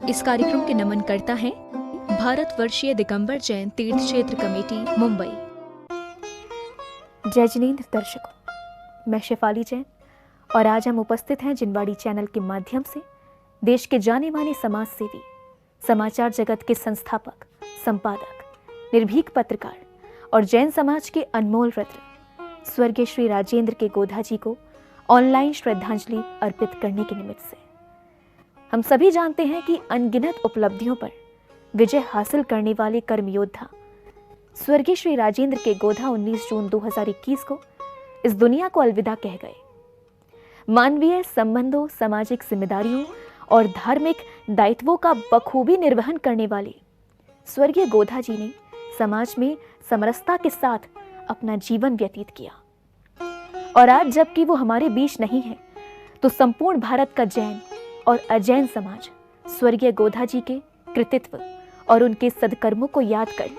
इस कार्यक्रम के नमन करता है भारतवर्षीय दिगंबर जैन तीर्थ क्षेत्र कमेटी मुंबई। जय जिनेंद्र दर्शकों, मैं शेफाली जैन और आज हम उपस्थित हैं जिनवाड़ी चैनल के माध्यम से देश के जाने माने समाज सेवी, समाचार जगत के संस्थापक, संपादक, निर्भीक पत्रकार और जैन समाज के अनमोल रत्न स्वर्गीय श्री राजेंद्र के गोधा जी को ऑनलाइन श्रद्धांजलि अर्पित करने के निमित्त से। हम सभी जानते हैं कि अनगिनत उपलब्धियों पर विजय हासिल करने वाले कर्म योद्धा स्वर्गीय श्री राजेंद्र के गोधा 19 जून 2021 को इस दुनिया को अलविदा कह गए। मानवीय संबंधों, सामाजिक जिम्मेदारियों और धार्मिक दायित्वों का बखूबी निर्वहन करने वाले स्वर्गीय गोधा जी ने समाज में समरसता के साथ अपना जीवन व्यतीत किया। और आज जबकि वो हमारे बीच नहीं है, तो संपूर्ण भारत का जैन और अजैन समाज स्वर्गीय गोधा जी के कृतित्व और उनके सद्कर्मों को याद कर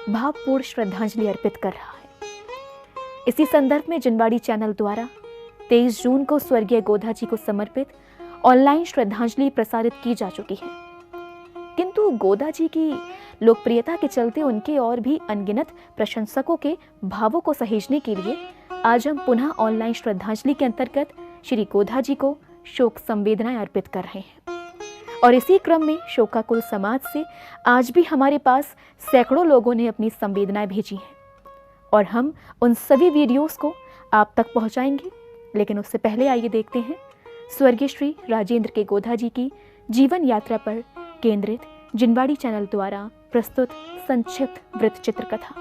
भावपूर्ण श्रद्धांजलि अर्पित कर रहा है। इसी संदर्भ में जिनवाड़ी चैनल द्वारा 23 जून को स्वर्गीय गोधा जी को समर्पित ऑनलाइन श्रद्धांजलि प्रसारित की जा चुकी है। किंतु गोधा जी की लोकप्रियता के चलते उनके और भी अनगिनत प्रशंसकों के भावों को सहेजने के लिए आज हम पुनः ऑनलाइन श्रद्धांजलि के अंतर्गत श्री गोधा जी को शोक संवेदनाएं अर्पित कर रहे हैं। और इसी क्रम में शोकाकुल समाज से आज भी हमारे पास सैकड़ों लोगों ने अपनी संवेदनाएं भेजी हैं और हम उन सभी वीडियोस को आप तक पहुंचाएंगे। लेकिन उससे पहले आइए देखते हैं स्वर्गीय श्री राजेंद्र के गोधा जी की जीवन यात्रा पर केंद्रित जिनवाड़ी चैनल द्वारा प्रस्तुत संक्षिप्त वृत्तचित्र कथा।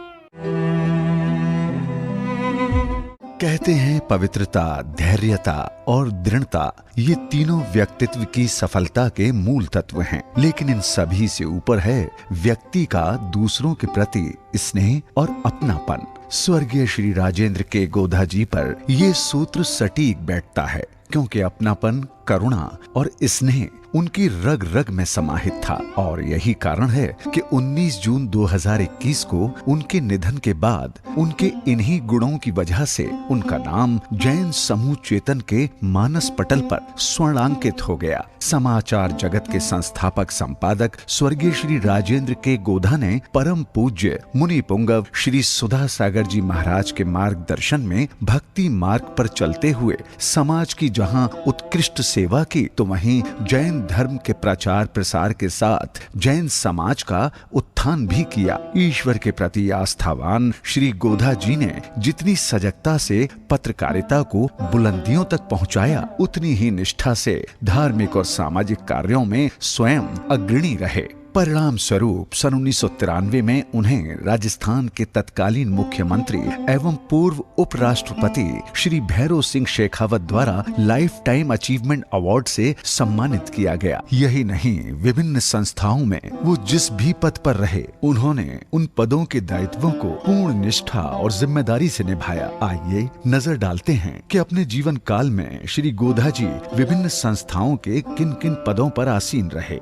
कहते हैं पवित्रता, धैर्यता और दृढ़ता ये तीनों व्यक्तित्व की सफलता के मूल तत्व हैं। लेकिन इन सभी से ऊपर है व्यक्ति का दूसरों के प्रति स्नेह और अपनापन। स्वर्गीय श्री राजेंद्र के गोधा जी पर ये सूत्र सटीक बैठता है, क्योंकि अपनापन, करुणा और स्नेह उनकी रग रग में समाहित था। और यही कारण है कि 19 जून 2021 को उनके निधन के बाद उनके इन्हीं गुणों की वजह से उनका नाम जैन समूह चेतन के मानस पटल पर स्वर्णांकित हो गया। समाचार जगत के संस्थापक, संपादक स्वर्गीय श्री राजेंद्र के गोधा ने परम पूज्य मुनि पुंगव श्री सुधा सागर जी महाराज के मार्गदर्शन में भक्ति मार्ग पर चलते हुए समाज की जहां उत्कृष्ट सेवा की, तो वहीं जैन धर्म के प्रचार प्रसार के साथ जैन समाज का उत्थान भी किया। ईश्वर के प्रति आस्थावान श्री गोधा जी ने जितनी सजगता से पत्रकारिता को बुलंदियों तक पहुंचाया, उतनी ही निष्ठा से धार्मिक और सामाजिक कार्यों में स्वयं अग्रणी रहे। परिणाम स्वरूप सन 1993 में उन्हें राजस्थान के तत्कालीन मुख्यमंत्री एवं पूर्व उपराष्ट्रपति श्री भैरों सिंह शेखावत द्वारा लाइफ टाइम अचीवमेंट अवार्ड से सम्मानित किया गया। यही नहीं, विभिन्न संस्थाओं में वो जिस भी पद पर रहे, उन्होंने उन पदों के दायित्वों को पूर्ण निष्ठा और जिम्मेदारी से निभाया। आइए नजर डालते हैं कि अपने जीवन काल में श्री गोधा जी विभिन्न संस्थाओं के किन किन पदों पर आसीन रहे।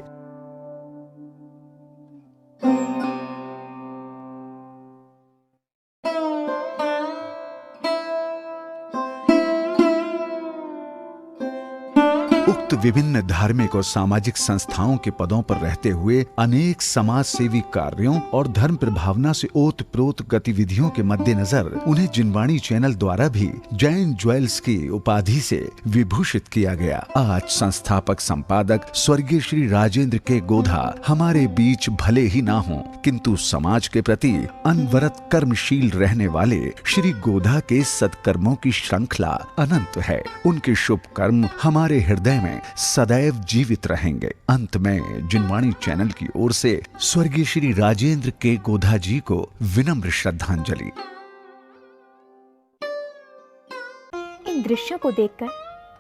विभिन्न धार्मिक और सामाजिक संस्थाओं के पदों पर रहते हुए अनेक समाज सेवी कार्यों और धर्म प्रभावना से ओतप्रोत गतिविधियों के मद्देनजर उन्हें जिनवाड़ी चैनल द्वारा भी जैन ज्वेल्स की उपाधि से विभूषित किया गया। आज संस्थापक, संपादक स्वर्गीय श्री राजेंद्र के गोधा हमारे बीच भले ही ना हो, किंतु समाज के प्रति अनवरत कर्मशील रहने वाले श्री गोधा के सत्कर्मों की श्रृंखला अनंत है। उनके शुभ कर्म हमारे हृदय में सदैव जीवित रहेंगे। अंत में जिनवाड़ी चैनल की ओर से स्वर्गीय श्री राजेंद्र के गोधा जी को विनम्र श्रद्धांजलि। इन दृश्यों को देखकर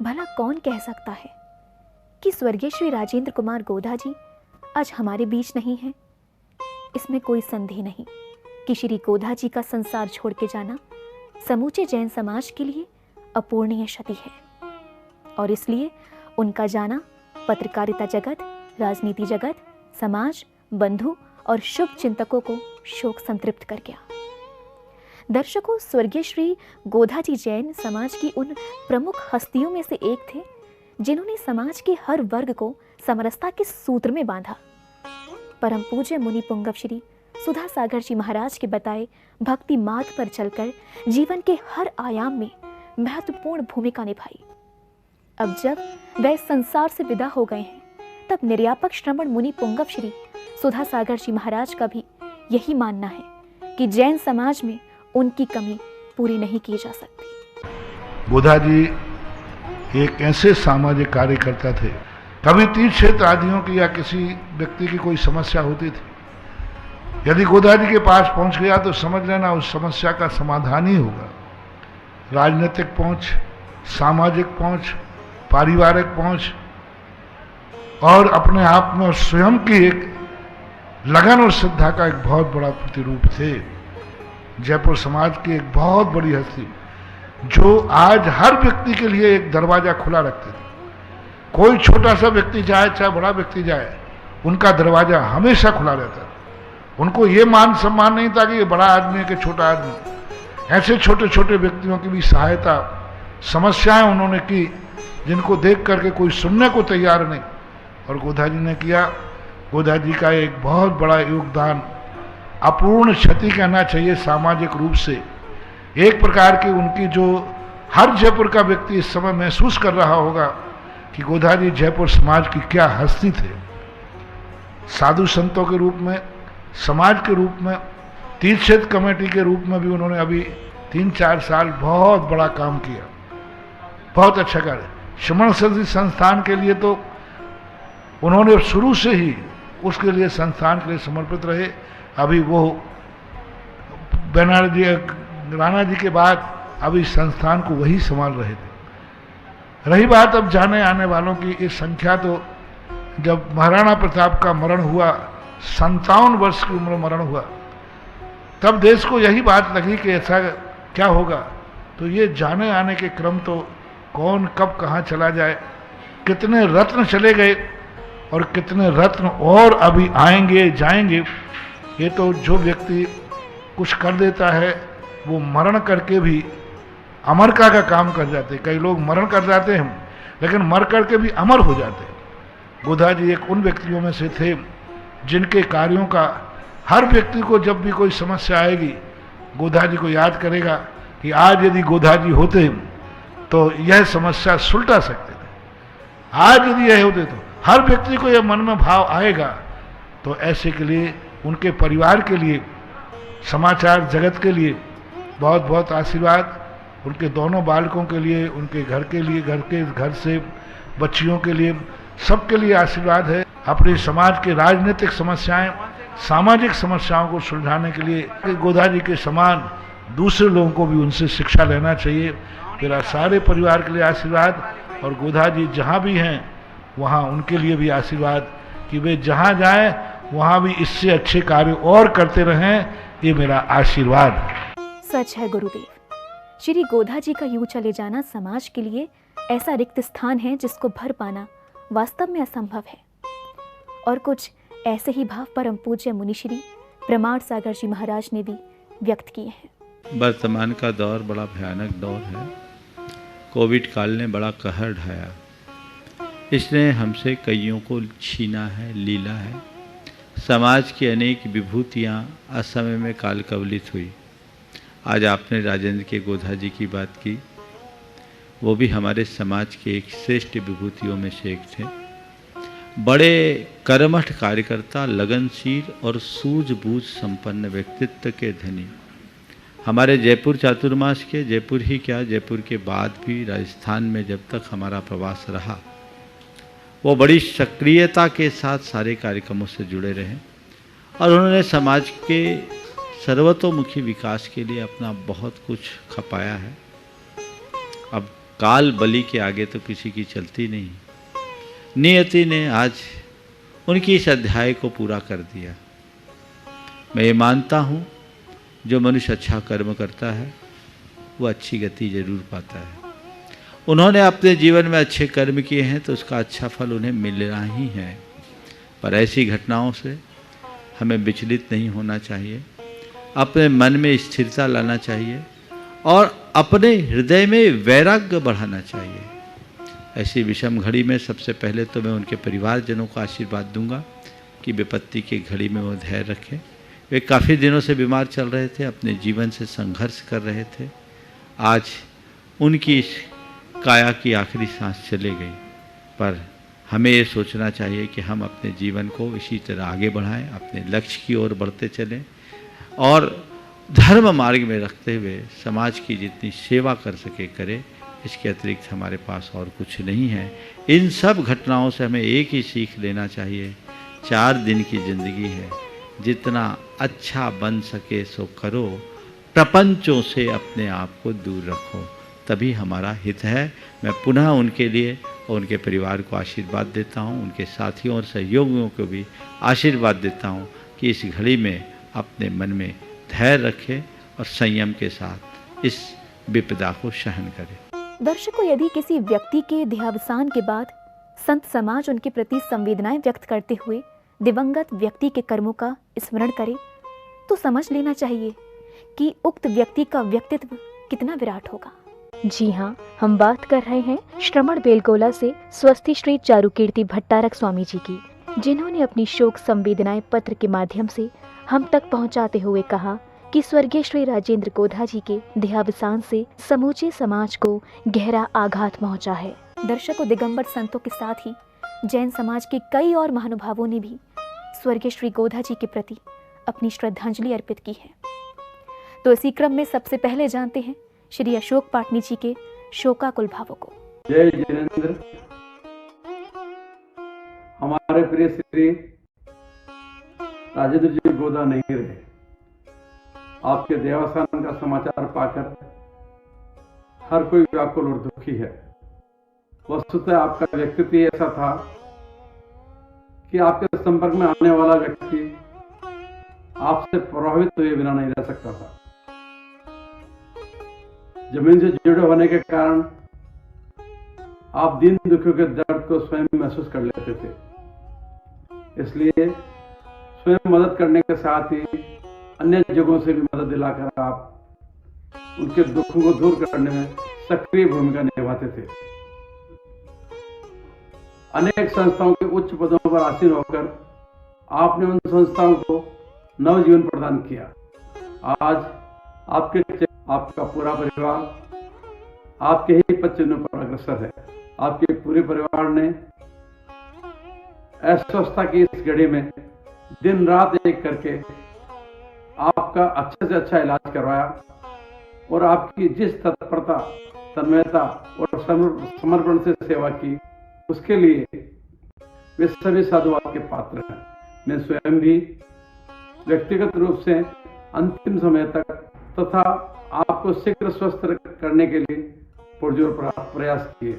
भला कौन कह सकता है कि स्वर्गीय श्री राजेंद्र कुमार गोधा जी आज हमारे बीच नहीं है। इसमें कोई संदेह नहीं कि श्री गोधा जी का संसार छोड़ के जाना समूचे जैन समाज के लिए अपूर्णीय क्षति है और इसलिए उनका जाना पत्रकारिता जगत, राजनीति जगत, समाज, बंधु और शुभ चिंतकों को शोक संतृप्त कर गया। दर्शकों, स्वर्गीय श्री गोधाजी जैन समाज की उन प्रमुख हस्तियों में से एक थे जिन्होंने समाज के हर वर्ग को समरसता के सूत्र में बांधा। परम पूज्य मुनि पुंगव श्री सुधा सागर जी महाराज के बताए भक्ति मार्ग पर चलकर जीवन के हर आयाम में महत्वपूर्ण भूमिका निभाई। अब जब वे इस संसार से विदा हो गए हैं, तब निर्यापक श्रमण मुनि पुंगव श्री सुधा सागर जी महाराज का भी यही मानना है कि जैन समाज में उनकी कमी पूरी नहीं की जा सकती। गोधा जी एक ऐसे सामाजिक कार्यकर्ता थे, कभी तीर्थ क्षेत्र आदियों की या किसी व्यक्ति की कोई समस्या होती थी, यदि गोधा जी के पास पहुंच गया तो समझ लेना उस समस्या का समाधान ही होगा। राजनीतिक पहुंच, सामाजिक पहुंच, पारिवारिक पहुंच और अपने आप में स्वयं की एक लगन और श्रद्धा का एक बहुत बड़ा प्रतिरूप थे। जयपुर समाज की एक बहुत बड़ी हस्ती जो आज हर व्यक्ति के लिए एक दरवाजा खुला रखते थे। कोई छोटा सा व्यक्ति जाए चाहे बड़ा व्यक्ति जाए, उनका दरवाजा हमेशा खुला रहता था। उनको ये मान सम्मान नहीं था कि ये बड़ा आदमी है कि छोटा आदमी। ऐसे छोटे छोटे व्यक्तियों की भी सहायता, समस्याएं उन्होंने की जिनको देख करके कोई सुनने को तैयार नहीं, और गोधा जी ने किया। गोधा जी का एक बहुत बड़ा योगदान, अपूर्ण क्षति कहना चाहिए सामाजिक रूप से, एक प्रकार की उनकी जो हर जयपुर का व्यक्ति इस समय महसूस कर रहा होगा कि गोधा जी जयपुर समाज की क्या हस्ती थे। साधु संतों के रूप में, समाज के रूप में, तीर्थ क्षेत्र कमेटी के रूप में भी उन्होंने अभी 3-4 साल बहुत बड़ा काम किया, बहुत अच्छा कार्य। श्रमण सदी संस्थान के लिए तो उन्होंने शुरू से ही उसके लिए संस्थान के लिए समर्पित रहे। अभी वो बैनर्जी राणा जी के बाद अभी संस्थान को वही संभाल रहे थे। रही बात अब जाने आने वालों की इस संख्या, तो जब महाराणा प्रताप का मरण हुआ, 57 वर्ष की उम्र मरण हुआ, तब देश को यही बात लगी कि ऐसा क्या होगा। तो ये जाने आने के क्रम तो कौन कब कहाँ चला जाए, कितने रत्न चले गए और कितने रत्न और अभी आएंगे जाएंगे, ये तो जो व्यक्ति कुछ कर देता है वो मरण करके भी अमरता का काम कर जाते। कई लोग मरण कर जाते हैं लेकिन मर करके भी अमर हो जाते। गोधा जी एक उन व्यक्तियों में से थे जिनके कार्यों का हर व्यक्ति को जब भी कोई समस्या आएगी, गोधा जी को याद करेगा कि आज यदि गोधा जी होते तो यह समस्या सुलटा सकते थे। आज यदि यह होते तो हर व्यक्ति को यह मन में भाव आएगा। तो ऐसे के लिए, उनके परिवार के लिए, समाचार जगत के लिए बहुत बहुत आशीर्वाद। उनके दोनों बालकों के लिए, उनके घर के लिए, घर से बच्चियों के लिए, सबके लिए आशीर्वाद है। अपने समाज के राजनीतिक समस्याएं, सामाजिक समस्याओं को सुलझाने के लिए गोधा जी के समान दूसरे लोगों को भी उनसे शिक्षा लेना चाहिए। मेरा सारे परिवार के लिए आशीर्वाद, और गोधा जी जहाँ भी हैं वहाँ उनके लिए भी आशीर्वाद कि वे जहाँ जाएं वहाँ भी इससे अच्छे कार्य और करते रहें, ये मेरा आशीर्वाद। सच है गुरुदेव, श्री गोधा जी का यूं चले जाना समाज के लिए ऐसा रिक्त स्थान है जिसको भर पाना वास्तव में असंभव है। और कुछ ऐसे ही भाव परम पूज्य मुनिश्री प्रमाण सागर जी महाराज ने भी व्यक्त किए हैं। वर्तमान का दौर बड़ा भयानक दौर है। कोविड काल ने बड़ा कहर ढाया, इसने हमसे कईयों को छीना है, लीला है। समाज की अनेक विभूतियाँ असमय में काल कवलित हुई। आज आपने राजेंद्र के गोधा जी की बात की, वो भी हमारे समाज के एक श्रेष्ठ विभूतियों में से एक थे। बड़े कर्मठ कार्यकर्ता, लगनशील और सूझबूझ संपन्न व्यक्तित्व के धनी। हमारे जयपुर चातुर्मास के, जयपुर ही क्या, जयपुर के बाद भी राजस्थान में जब तक हमारा प्रवास रहा, वो बड़ी सक्रियता के साथ सारे कार्यक्रमों से जुड़े रहे और उन्होंने समाज के सर्वतोमुखी विकास के लिए अपना बहुत कुछ खपाया है। अब काल बलि के आगे तो किसी की चलती नहीं। नियति ने आज उनकी इस अध्याय को पूरा कर दिया। मैं ये मानता हूँ जो मनुष्य अच्छा कर्म करता है वो अच्छी गति जरूर पाता है। उन्होंने अपने जीवन में अच्छे कर्म किए हैं तो उसका अच्छा फल उन्हें मिलना ही है। पर ऐसी घटनाओं से हमें विचलित नहीं होना चाहिए। अपने मन में स्थिरता लाना चाहिए और अपने हृदय में वैराग्य बढ़ाना चाहिए। ऐसी विषम घड़ी में सबसे पहले तो मैं उनके परिवारजनों को आशीर्वाद दूंगा कि विपत्ति की घड़ी में वो धैर्य रखें। वे काफ़ी दिनों से बीमार चल रहे थे, अपने जीवन से संघर्ष कर रहे थे। आज उनकी इस काया की आखिरी सांस चले गई, पर हमें ये सोचना चाहिए कि हम अपने जीवन को इसी तरह आगे बढ़ाएं, अपने लक्ष्य की ओर बढ़ते चलें और धर्म मार्ग में रखते हुए समाज की जितनी सेवा कर सके करें। इसके अतिरिक्त हमारे पास और कुछ नहीं है। इन सब घटनाओं से हमें एक ही सीख लेना चाहिए, 4 दिन की ज़िंदगी है, जितना अच्छा बन सके सो करो, प्रपंचों से अपने आप को दूर रखो, तभी हमारा हित है। मैं पुनः उनके लिए और उनके परिवार को आशीर्वाद देता हूँ, उनके साथियों और सहयोगियों को भी आशीर्वाद देता हूँ कि इस घड़ी में अपने मन में धैर्य रखें और संयम के साथ इस विपदा को सहन करें। दर्शकों, यदि किसी व्यक्ति के देहावसान के बाद संत समाज उनके प्रति संवेदनाएं व्यक्त करते हुए दिवंगत व्यक्ति के कर्मों का स्मरण करे, तो समझ लेना चाहिए कि उक्त व्यक्ति का व्यक्तित्व कितना विराट होगा। जी हाँ, हम बात कर रहे हैं श्रवण बेलगोला से स्वस्ति श्री चारुकीर्ति भट्टारक स्वामी जी की, जिन्होंने अपनी शोक संवेदनाएं पत्र के माध्यम से हम तक पहुंचाते हुए कहा कि स्वर्गीय श्री राजेंद्र गोधा जी के देहावसान से समूचे समाज को गहरा आघात पहुंचा है। दर्शकों, दिगंबर संतों के साथ ही जैन समाज के कई और महानुभावों ने भी स्वर्गीय श्री गोधा जी के प्रति अपनी श्रद्धांजलि अर्पित की है। तो इसी क्रम में सबसे पहले जानते हैं श्री अशोक पाटनी जी के शोकाकुल भावों को। जय जिनेंद्र। हमारे प्रिय श्री राजेंद्र जी गोधा नहीं रहे। आपके देहावसान का समाचार पाकर हर कोई व्याकुल और दुखी है। वस्तुतः आपका व्यक्तित्व ऐसा था कि आपके संपर्क में आने वाला व्यक्ति आपसे प्रभावित हुए बिना नहीं रह सकता था। जमीन से जुड़े होने के कारण आप दीन दुखियों के दर्द को स्वयं महसूस कर लेते थे, इसलिए स्वयं मदद करने के साथ ही अन्य जगहों से भी मदद दिलाकर आप उनके दुखों को दूर करने में सक्रिय भूमिका निभाते थे। अनेक संस्थाओं के उच्च पदों पर आसीन होकर आपने उन संस्थाओं को नवजीवन प्रदान किया। आज आपका पूरा परिवार आपके ही पद चिन्हों पर अग्रसर है। आपके पूरे परिवार ने अस्वस्थता की इस घड़ी में दिन रात एक करके आपका अच्छे से अच्छा इलाज करवाया और आपकी जिस तत्परता, तन्मयता और समर्पण से सेवा की, उसके लिए वे सभी साधुवाद के पात्र हैं। मैं स्वयं भी व्यक्तिगत रूप से अंतिम समय तक तथा आपको शीघ्र स्वस्थ करने के लिए पुरजोर प्रयास किए,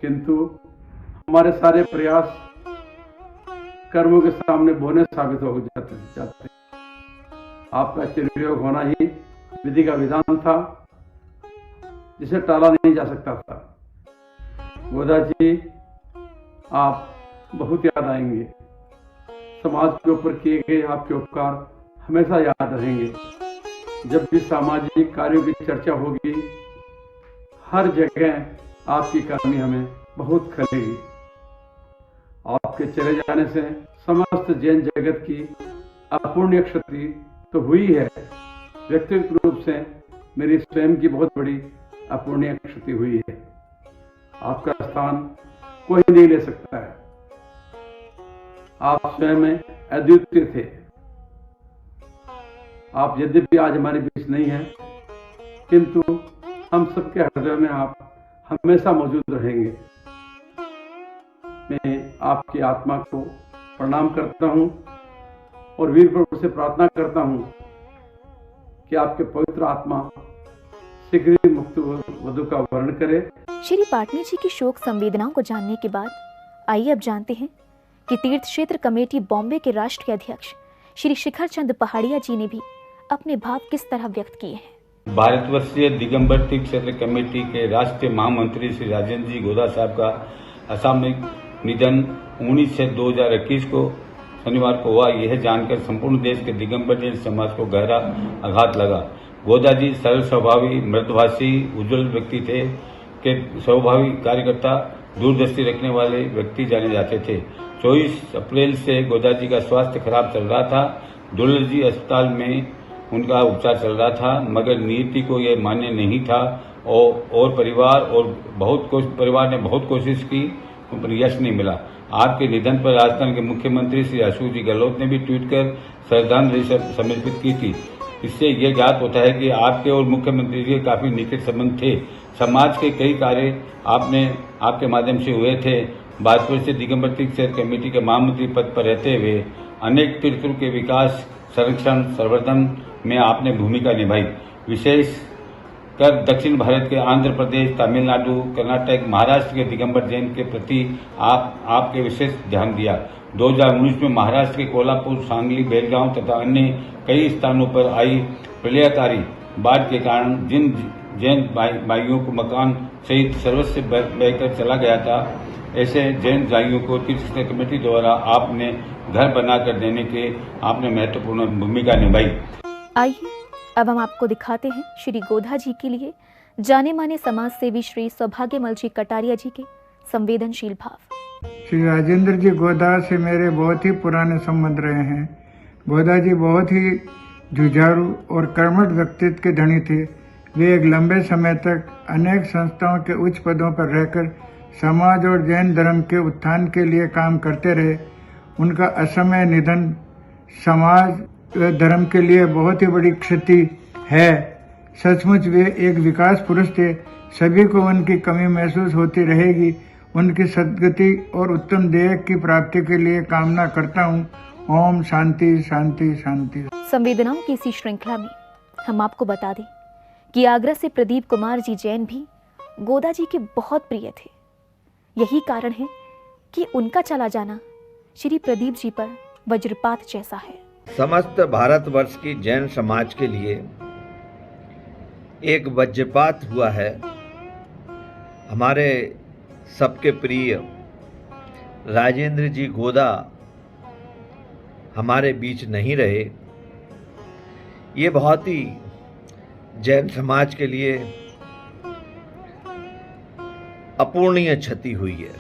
किंतु हमारे सारे प्रयास कर्मों के सामने बोने साबित हो जाते। आपका चिरवियोग होना ही विधि का विधान था, जिसे टाला नहीं जा सकता था। गोधा जी, आप बहुत याद आएंगे। समाज के ऊपर किए गए आपके उपकार हमेशा याद रहेंगे। जब भी सामाजिक कार्यों की चर्चा होगी, हर जगह आपकी कहानी हमें बहुत खलेगी। आपके चले जाने से समस्त जैन जगत की अपूर्णीय क्षति तो हुई है, व्यक्तिगत रूप से मेरी स्वयं की बहुत बड़ी अपूर्णीय क्षति हुई है। आपका स्थान कोई नहीं ले सकता है। आप स्वयं में अद्वितीय थे। आप यद्यपि आज हमारे बीच नहीं हैं, किंतु हम सबके हृदय में आप हमेशा मौजूद रहेंगे। मैं आपकी आत्मा को प्रणाम करता हूं और वीर प्रभु से प्रार्थना करता हूं कि आपके पवित्र आत्मा शीघ्र ही मुक्त वधु का वर्ण करे। श्री पाटनी जी की शोक संवेदनाओं को जानने के बाद आइए अब जानते हैं कि तीर्थ क्षेत्र कमेटी बॉम्बे के राष्ट्रीय अध्यक्ष श्री शिखर चंद पहाड़िया जी ने भी अपने भाव किस तरह व्यक्त किए हैं। भारतवर्षीय दिगंबर तीर्थ क्षेत्र कमेटी के राष्ट्रीय महामंत्री श्री राजेंद्र जी गोधा साहब का असामयिक निधन 19/6/2021 को शनिवार को हुआ, यह जानकर संपूर्ण देश के दिगंबर जैन समाज को गहरा आघात लगा। गोदा जी सरल स्वभावी, मृदुभाषी, उज्ज्वल व्यक्ति थे के स्वभावी कार्यकर्ता, दूरदृष्टि रखने वाले व्यक्ति जाने जाते थे। 24 अप्रैल से गोदा जी का स्वास्थ्य खराब चल रहा था। दुल्लर जी अस्पताल में उनका उपचार चल रहा था, मगर नीति को यह मान्य नहीं था और परिवार ने बहुत कोशिश की, पर यश नहीं मिला। आपके निधन पर राजस्थान के मुख्यमंत्री श्री अशोक जी गहलोत ने भी ट्वीट कर श्रद्धांजलि समर्पित की थी। इससे यह ज्ञात होता है कि आपके और मुख्यमंत्री जी के काफी निकट संबंध थे। समाज के कई कार्य आपके माध्यम से हुए थे। भाजपा से दिगंबर तीर्थ क्षेत्र कमेटी के महामंत्री पद पर रहते हुए अनेक तीर्थों के विकास, संरक्षण, संवर्धन में आपने भूमिका निभाई। विशेष कर दक्षिण भारत के आंध्र प्रदेश, तमिलनाडु, कर्नाटक, महाराष्ट्र के दिगंबर जैन के प्रति आपके विशेष ध्यान दिया। 2019 में महाराष्ट्र के कोल्हापुर, सांगली, बेलगांव तथा अन्य कई स्थानों पर आई प्रलयकारी बाढ़ के कारण जिन जैन भाइयों को मकान सहित सर्वस्व बहकर चला गया था, ऐसे जैन भाइयों को तीर्थ कमेटी द्वारा आपने घर बनाकर देने के आपने महत्वपूर्ण भूमिका निभाई। आइए अब हम आपको दिखाते हैं श्री गोधा जी के लिए जाने माने समाज सेवी श्री सौभाग्यमल जी कटारिया जी के संवेदनशील भाव। श्री राजेंद्र जी गोदा से मेरे बहुत ही पुराने संबंध रहे हैं। गोदा जी बहुत ही जुझारू और कर्मठ व्यक्तित्व के धनी थे। वे एक लंबे समय तक अनेक संस्थाओं के उच्च पदों पर रहकर समाज और जैन धर्म के उत्थान के लिए काम करते रहे। उनका असमय निधन समाज धर्म के लिए बहुत ही बड़ी क्षति है। सचमुच वे एक विकास पुरुष थे। सभी को उनकी कमी महसूस होती रहेगी। उनकी सद्गति और उत्तम देह की प्राप्ति के लिए कामना करता हूँ। ओम शांति शांति शांति। संवेदनाओं की इसी श्रृंखला में हम आपको बता दें कि आगरा से प्रदीप कुमार जी जैन भी गोदा जी के बहुत प्रिय थे। यही कारण है कि उनका चला जाना श्री प्रदीप जी पर वज्रपात जैसा है। समस्त भारतवर्ष की जैन समाज के लिए एक वज्रपात हुआ है। हमारे सबके प्रिय राजेंद्र जी गोदा हमारे बीच नहीं रहे। ये बहुत ही जैन समाज के लिए अपूर्णीय क्षति हुई है।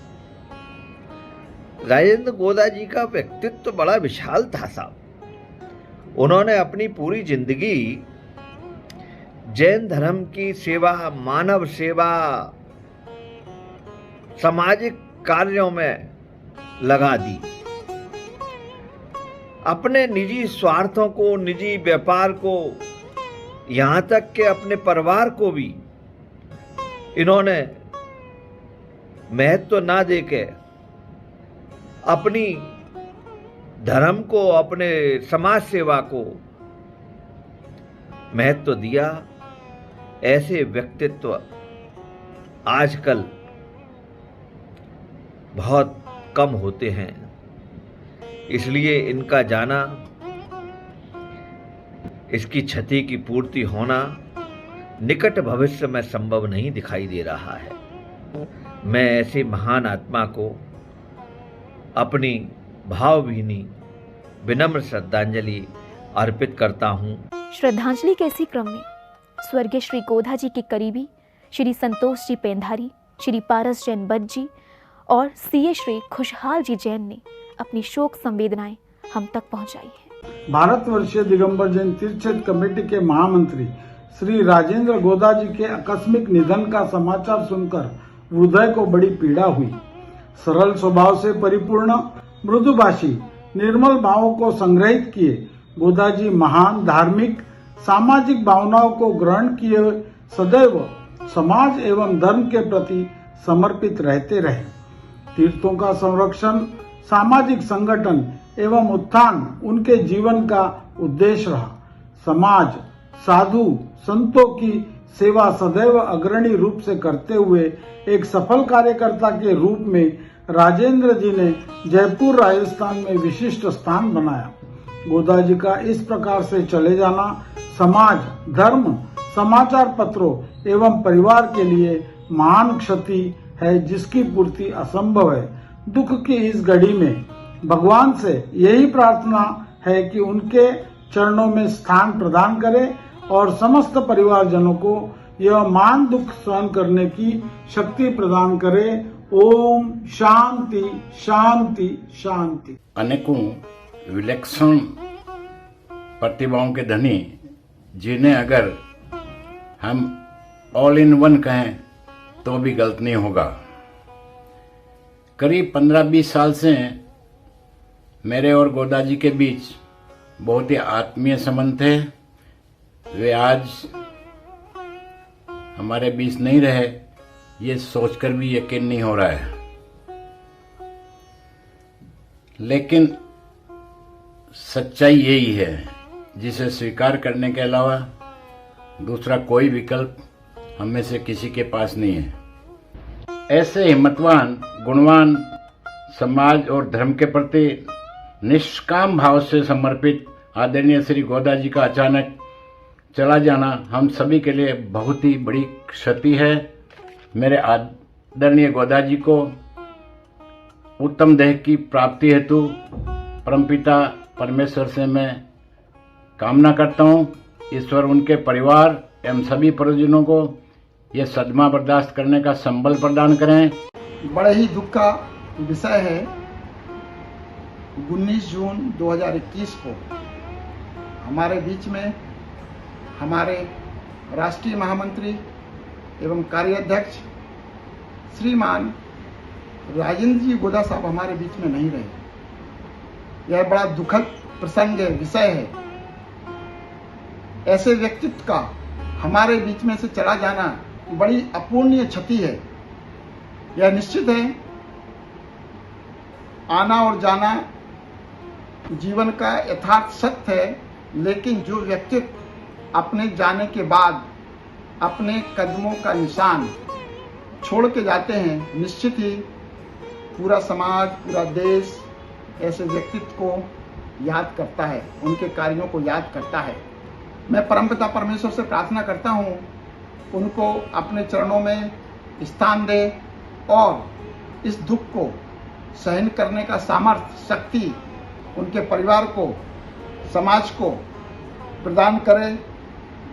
राजेंद्र गोदा जी का व्यक्तित्व बड़ा विशाल था साहब। उन्होंने अपनी पूरी जिंदगी जैन धर्म की सेवा, मानव सेवा, सामाजिक कार्यों में लगा दी। अपने निजी स्वार्थों को, निजी व्यापार को, यहाँ तक कि अपने परिवार को भी इन्होंने महत्व ना देके अपनी धर्म को, अपने समाज सेवा को महत्व दिया। ऐसे व्यक्तित्व आजकल बहुत कम होते हैं, इसलिए इनका जाना, इसकी क्षति की पूर्ति होना निकट भविष्य में संभव नहीं दिखाई दे रहा है। मैं ऐसे महान आत्मा को अपनी भावभीनी विनम्र श्रद्धांजलि अर्पित करता हूँ। श्रद्धांजलि के इसी क्रम में स्वर्गीय श्री गोधा जी के करीबी श्री संतोष जी पेंधारी, श्री पारस जैन बट जी और सीए श्री खुशहाल जी जैन ने अपनी शोक संवेदनाएं हम तक पहुंचाई है। भारतवर्षीय दिगंबर जैन तीर्थ क्षेत्र कमेटी के महामंत्री श्री राजेंद्र गोदा जी के आकस्मिक निधन का समाचार सुनकर हृदय को बड़ी पीड़ा हुई। सरल स्वभाव से परिपूर्ण, मृदुभाषी, निर्मल भावों को संग्रहित किए गोदा जी महान धार्मिक, सामाजिक भावनाओं को ग्रहण किए सदैव समाज एवं धर्म के प्रति समर्पित रहते रहे। तीर्थों का संरक्षण, सामाजिक संगठन एवं उत्थान उनके जीवन का उद्देश्य रहा। समाज, साधु, संतों की सेवा सदैव अग्रणी रूप से करते हुए एक सफल कार्यकर्ता के रूप में राजेंद्र जी ने जयपुर राजस्थान में विशिष्ट स्थान बनाया। गोदा जी का इस प्रकार से चले जाना समाज, धर्म, समाचार पत्रों एवं परिवार के लिए महान क्षति है, जिसकी पूर्ति असंभव है। दुख की इस घड़ी में भगवान से यही प्रार्थना है कि उनके चरणों में स्थान प्रदान करे और समस्त परिवारजनों को यह मान दुख सहन करने की शक्ति प्रदान करे। ओम शांति शांति शांति। अनेकों विलक्षण प्रतिभाओं के धनी जिन्हें अगर हम ऑल इन वन कहें तो भी गलत नहीं होगा। करीब 15-20 साल से मेरे और गोदाजी के बीच बहुत ही आत्मीय संबंध थे। वे आज हमारे बीच नहीं रहे, ये सोचकर भी यकीन नहीं हो रहा है। लेकिन सच्चाई यही है जिसे स्वीकार करने के अलावा दूसरा कोई विकल्प हम में से किसी के पास नहीं है। ऐसे हिम्मतवान, गुणवान, समाज और धर्म के प्रति निष्काम भाव से समर्पित आदरणीय श्री गोदाजी का अचानक चला जाना हम सभी के लिए बहुत ही बड़ी क्षति है। मेरे आदरणीय गोदाजी को उत्तम देह की प्राप्ति हेतु परमपिता परमेश्वर से मैं कामना करता हूँ। ईश्वर उनके परिवार एवं सभी परिजनों को यह सदमा बर्दाश्त करने का संबल प्रदान करें। बड़े ही दुख का विषय है, 19 जून 2021 को हमारे बीच में हमारे राष्ट्रीय महामंत्री एवं कार्याध्यक्ष श्रीमान राजेंद्र जी गोदा साहब हमारे बीच में नहीं रहे। यह बड़ा दुखद प्रसंग है, विषय है। ऐसे व्यक्तित्व का हमारे बीच में से चला जाना बड़ी अपूर्णीय क्षति है। यह निश्चित है, आना और जाना जीवन का यथार्थ सत्य है, लेकिन जो व्यक्तित्व अपने जाने के बाद अपने कदमों का निशान छोड़ के जाते हैं, निश्चित ही पूरा समाज, पूरा देश ऐसे व्यक्तित्व को याद करता है, उनके कार्यों को याद करता है। मैं परमपिता परमेश्वर से प्रार्थना करता हूँ उनको अपने चरणों में स्थान दे और इस दुख को सहन करने का सामर्थ्य, शक्ति उनके परिवार को, समाज को प्रदान करे।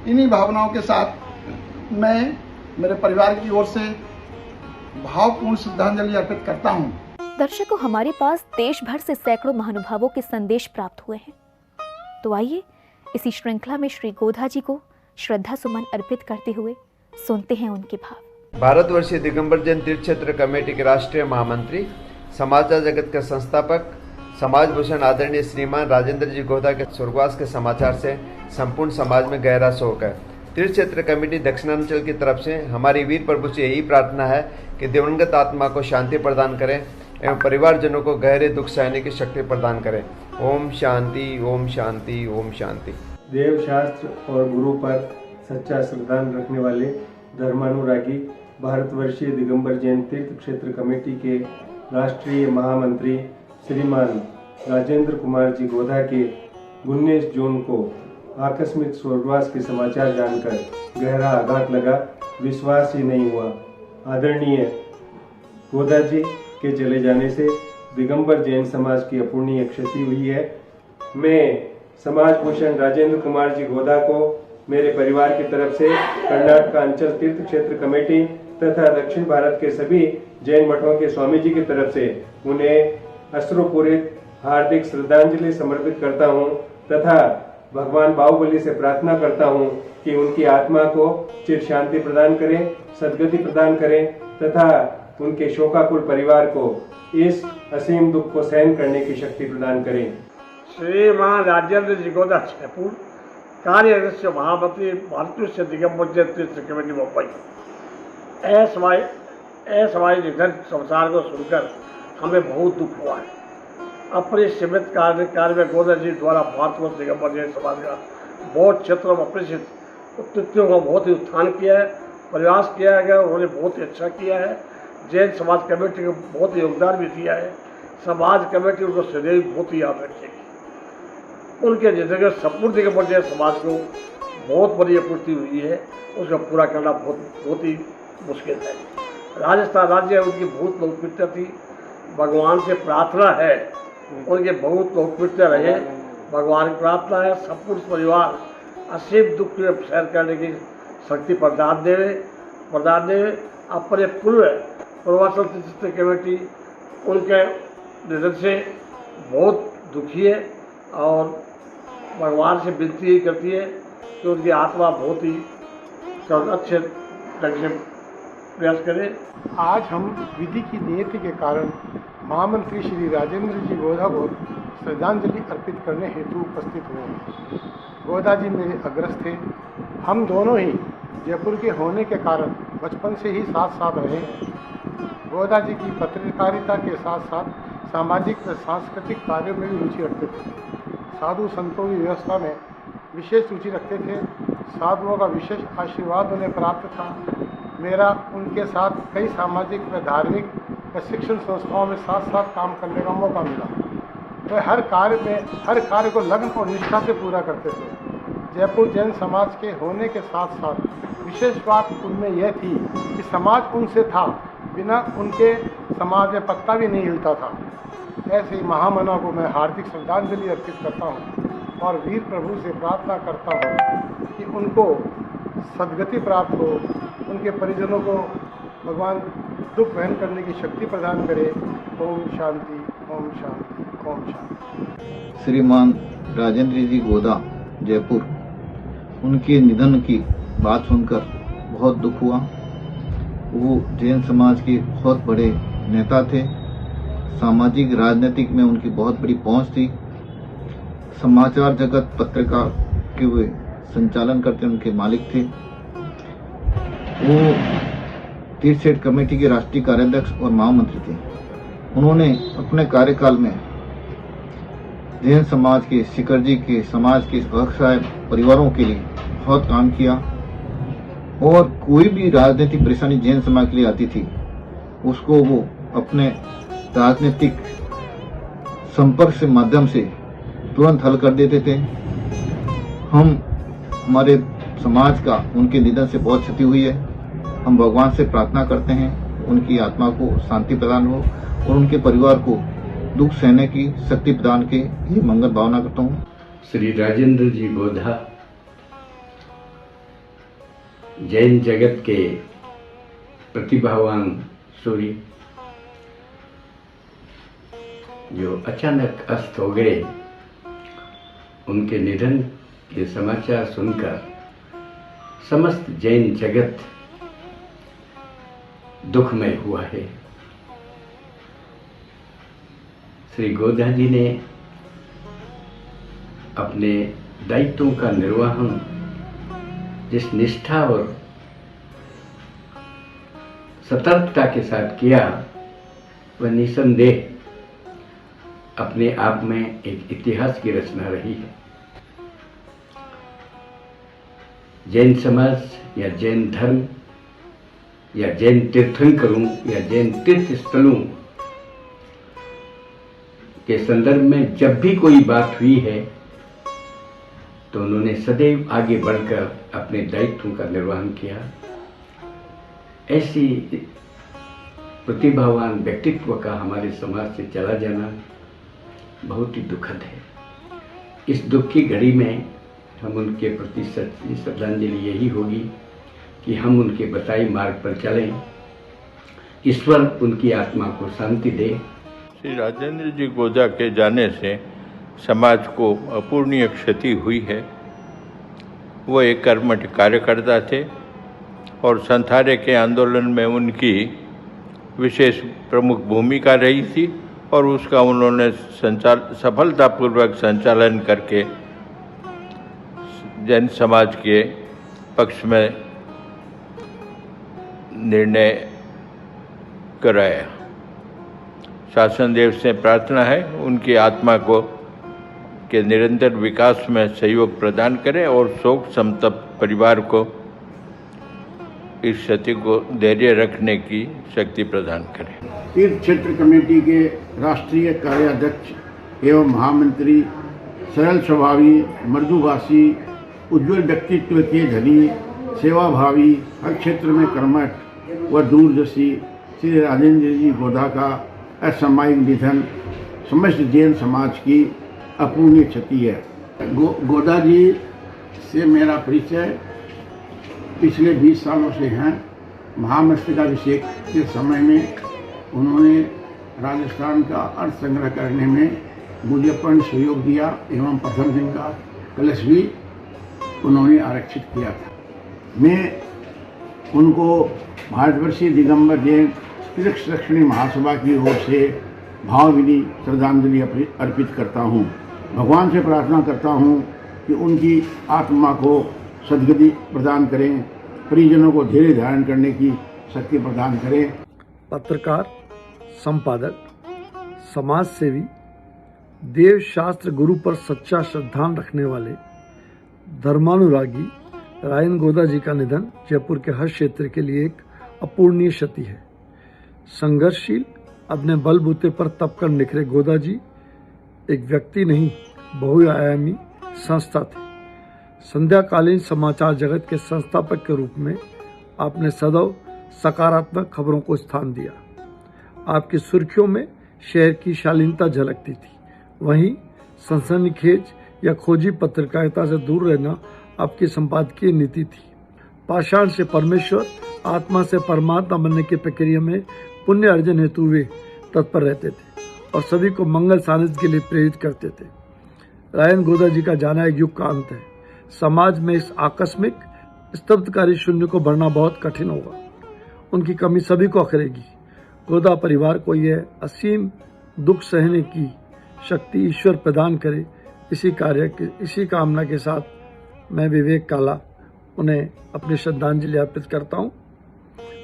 इन्हीं भावनाओं के साथ मैं मेरे परिवार की ओर से भावपूर्ण श्रद्धांजलि अर्पित करता हूँ। दर्शकों, हमारे पास देश भर से सैकड़ों महानुभावों के संदेश प्राप्त हुए हैं, तो आइए इसी श्रृंखला में श्री गोदा जी को श्रद्धा सुमन अर्पित करते हुए सुनते हैं उनके भाव। भारतवर्षीय दिगंबर जैन तीर्थ क्षेत्र कमेटी के राष्ट्रीय महामंत्री, समाचार जगत के संस्थापक, समाज भूषण आदरणीय श्रीमान राजेंद्र जी गोदा के स्वर्गवास के समाचार से संपूर्ण समाज में गहरा शोक है। तीर्थ क्षेत्र कमेटी दक्षिणांचल की तरफ से हमारी वीर प्रभु से यही प्रार्थना है कि दिवंगत आत्मा को शांति प्रदान करें एवं परिवारजनों को गहरे दुख सहने की शक्ति प्रदान करें। ओम शांति, ओम शांति, ओम शांति। देव शास्त्र और गुरु पर सच्चा श्रद्धान रखने वाले धर्मानुरागी भारतवर्षीय दिगंबर जैन तीर्थ क्षेत्र कमेटी के राष्ट्रीय महामंत्री श्रीमान राजेंद्र कुमार जी गोदा के 19 जून को आकस्मिक स्वर्गवास के समाचार जानकर गहरा आघात लगा, विश्वास ही नहीं हुआ। आदरणीय गोदा जी के चले जाने से दिगंबर जैन समाज की अपूर्णीय क्षति हुई है। मैं समाज भूषण राजेंद्र कुमार जी गोदा को मेरे परिवार की तरफ से कर्नाटक अंचल तीर्थ क्षेत्र कमेटी तथा दक्षिण भारत के सभी जैन मठों के स्वामी जी की तरफ से उन्हें अश्रुपूरित हार्दिक श्रद्धांजलि समर्पित करता हूं तथा भगवान बाहुबली से प्रार्थना करता हूं कि उनकी आत्मा को चिर शांति प्रदान करें, सद्गति प्रदान करें तथा उनके शोकाकुल परिवार को इस असीम दुख को सहन करने की शक्ति प्रदान करें। श्रीमान राजेंद्र जी गोदा जयपुर कार्याध्यक्ष महामंत्री भारतीय दिगंबर जैन तीर्थ कमेटी मुंबई। असवाई निधन समाचार को सुनकर हमें बहुत दुख हुआ है। अपने सीमित कार्य में गोदा जी द्वारा भारतवर्ष दिगंबर जैन समाज का बहुत क्षेत्रों में अपरिचित व्यक्तित्वों का बहुत ही उत्थान किया है, प्रयास किया गया, उन्होंने बहुत ही अच्छा किया है। जैन समाज कमेटी को बहुत योगदान भी दिया है। समाज कमेटी उनको सदैव बहुत ही याद रखेगी। उनके जिंदगी संपूर्ण दिगंबर जैन समाज को बहुत बड़ी आपूर्ति हुई है, उसका पूरा करना बहुत ही मुश्किल है। राजस्थान राज्य उनकी बहुत लोकप्रियता थी। भगवान से प्रार्थना है उनके बहुत लोकप्रिय रहे। भगवान की प्रार्थना है संपूर्ण परिवार असीम दुख में सहन करने की शक्ति प्रदान देवे। अपने पूर्वाचल तीर्थ कमेटी उनके निधन से बहुत दुखी है और भगवान से विनती ही करती है कि उनकी आत्मा बहुत ही अच्छे ढंग से प्रयास करे। आज हम विधि की नियति के कारण महामंत्री श्री राजेंद्र जी गोधा को श्रद्धांजलि अर्पित करने हेतु उपस्थित हुए हैं। गोधा जी मेरे अग्रज थे। हम दोनों ही जयपुर के होने के कारण बचपन से ही साथ साथ रहे हैं। गोधा जी की पत्रकारिता के साथ साथ सामाजिक व सांस्कृतिक कार्यों में भी रुचि रखते थे। साधु संतों की व्यवस्था में विशेष रुचि रखते थे। साधुओं का विशेष आशीर्वाद उन्हें प्राप्त था। मेरा उनके साथ कई सामाजिक व धार्मिक व शिक्षण संस्थाओं में साथ साथ काम करने का मौका मिला। वे हर कार्य को लगन और निष्ठा से पूरा करते थे। जयपुर जैन समाज के होने के साथ साथ विशेष बात उनमें यह थी कि समाज उनसे था, बिना उनके समाज में पत्ता भी नहीं हिलता था। ऐसे ही महामना को मैं हार्दिक श्रद्धांजलि अर्पित करता हूँ और वीर प्रभु से प्रार्थना करता हूँ कि उनको सद्गति प्राप्त हो, उनके परिजनों को भगवान दुख वहन करने की शक्ति प्रदान करे। ओम शांति, ओम शांति, ओम शांति। श्रीमान राजेंद्र जी गोधा जयपुर, उनके निधन की बात सुनकर बहुत दुख हुआ। वो जैन समाज के बहुत बड़े नेता थे। सामाजिक राजनीतिक में उनकी बहुत बड़ी पहुंच थी। समाचार जगत पत्रिका के वे संचालन करते उनके मालिक थे। वो तीर्थ क्षेत्र कमेटी के राष्ट्रीय कार्याध्यक्ष और महामंत्री थे। उन्होंने अपने कार्यकाल में जैन समाज के, शिखर जी के समाज के असहाय परिवारों के लिए बहुत काम किया और कोई भी राजनीतिक परेशानी जैन समाज के लिए आती थी उसको वो अपने राजनीतिक संपर्क से माध्यम से तुरंत हल कर देते थे। हमारे समाज का उनके निधन से बहुत क्षति हुई है। हम भगवान से प्रार्थना करते हैं उनकी आत्मा को शांति प्रदान हो और उनके परिवार को दुख सहने की शक्ति प्रदान के ये मंगल भावना करता हूँ। श्री राजेंद्र जी गोधा जैन जगत के प्रतिभावान सूर्य जो अचानक अस्त हो गए, उनके निधन के समाचार सुनकर समस्त जैन जगत दुखमय हुआ है। श्री गोधा जी ने अपने दायित्वों का निर्वहन जिस निष्ठा और सतर्कता के साथ किया, वह निसंदेह अपने आप में एक इतिहास की रचना रही है। जैन समाज या जैन धर्म या जैन तीर्थंकरों या जैन तीर्थ स्थलों के संदर्भ में जब भी कोई बात हुई है तो उन्होंने सदैव आगे बढ़कर अपने दायित्वों का निर्वहन किया। ऐसी प्रतिभावान व्यक्तित्व का हमारे समाज से चला जाना बहुत ही दुखद है। इस दुख की घड़ी में हम उनके प्रति सच्ची श्रद्धांजलि यही होगी कि हम उनके बताए मार्ग पर चलें। ईश्वर उनकी आत्मा को शांति दे। श्री राजेंद्र जी गोधा के जाने से समाज को अपूर्णीय क्षति हुई है। वो एक कर्मठ कार्यकर्ता थे और संथारे के आंदोलन में उनकी विशेष प्रमुख भूमिका रही थी और उसका उन्होंने सफलतापूर्वक संचालन करके जैन समाज के पक्ष में निर्णय कराया। शासन देव से प्रार्थना है उनकी आत्मा को के निरंतर विकास में सहयोग प्रदान करें और शोक संतप्त परिवार को इस क्षति को धैर्य रखने की शक्ति प्रदान करें। तीर्थ क्षेत्र कमेटी के राष्ट्रीय कार्याध्यक्ष एवं महामंत्री, सरल स्वभावी, मृदुभाषी, उज्ज्वल व्यक्तित्व के धनी, सेवाभावी, हर क्षेत्र में कर्मठ व दूरदर्शी श्री राजेंद्र जी गोधा का असामयिक निधन समस्त जैन समाज की अपूर्णीय क्षति है। गोदा जी से मेरा परिचय पिछले 20 सालों से है। महामस्तकाभिषेक के समय में उन्होंने राजस्थान का अर्थ संग्रह करने में मुझे पूर्ण सहयोग दिया एवं प्रथम दिन का कलश भी उन्होंने आरक्षित किया था। मैं उनको भारतवर्षीय दिगंबर जैन तीर्थ रक्षणी महासभा की ओर से भावभीनी श्रद्धांजलि अर्पित करता हूँ। भगवान से प्रार्थना करता हूँ कि उनकी आत्मा को सद्गति प्रदान करें, परिजनों को धैर्य धारण करने की शक्ति प्रदान करें। पत्रकार, संपादक, समाज सेवी, देव शास्त्र गुरु पर सच्चा श्रद्धान रखने वाले धर्मानुरागी राजेंद्र गोदा जी का निधन जयपुर के हर क्षेत्र के लिए एक अपूर्णीय क्षति है। संघर्षशील, अपने बलबूते पर तप कर निखरे गोदा जी एक व्यक्ति नहीं, बहुआयामी संस्था थे। संध्याकालीन समाचार जगत के संस्थापक के रूप में आपने सदैव सकारात्मक खबरों को स्थान दिया। आपकी सुर्खियों में शहर की शालीनता झलकती थी। वहीं सनसनीखेज या खोजी पत्रकारिता से दूर रहना आपकी संपादकीय नीति थी। पाषाण से परमेश्वर, आत्मा से परमात्मा बनने की प्रक्रिया में पुण्य अर्जन हेतु वे तत्पर रहते थे और सभी को मंगल सानिध्य के लिए प्रेरित करते थे। राजेंद्र गोदा जी का जाना एक युग का अंत है। समाज में इस आकस्मिक स्तब्धकारी शून्य को भरना बहुत कठिन होगा। उनकी कमी सभी को अखरेगी। गोदा परिवार को यह असीम दुख सहने की शक्ति ईश्वर प्रदान करे, इसी कामना के साथ मैं विवेक काला उन्हें अपनी श्रद्धांजलि अर्पित करता हूँ।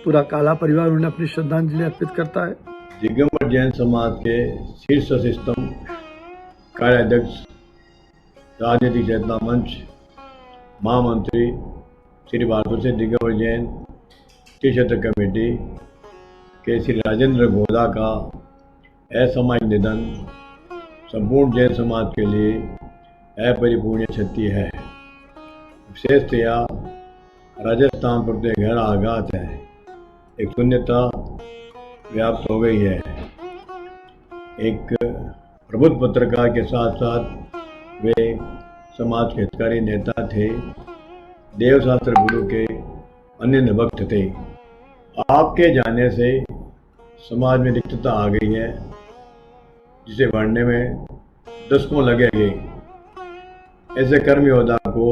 पूरा काला परिवार उन्हें अपनी श्रद्धांजलि अर्पित करता है। दिगंबर जैन समाज के शीर्ष सिस्टम कार्याध्यक्ष, राजनीतिक चेतना मंच महामंत्री श्री भारतवर्षीय दिगंबर जैन तीर्थ क्षेत्र कमेटी के श्री राजेंद्र गोदा का असामयिक निधन संपूर्ण जैन समाज के लिए अपरिपूर्णीय क्षति है। विशेषतया राजस्थान पर तो गहरा आघात है। एक शून्यता व्याप्त हो गई है। एक प्रबुद्ध पत्रकार के साथ साथ वे समाज के हितकारी नेता थे, देवशास्त्र गुरु के अनन्य भक्त थे। आपके जाने से समाज में रिक्तता आ गई है, जिसे भरने में दशकों लगेंगे। ऐसे कर्म योद्धा को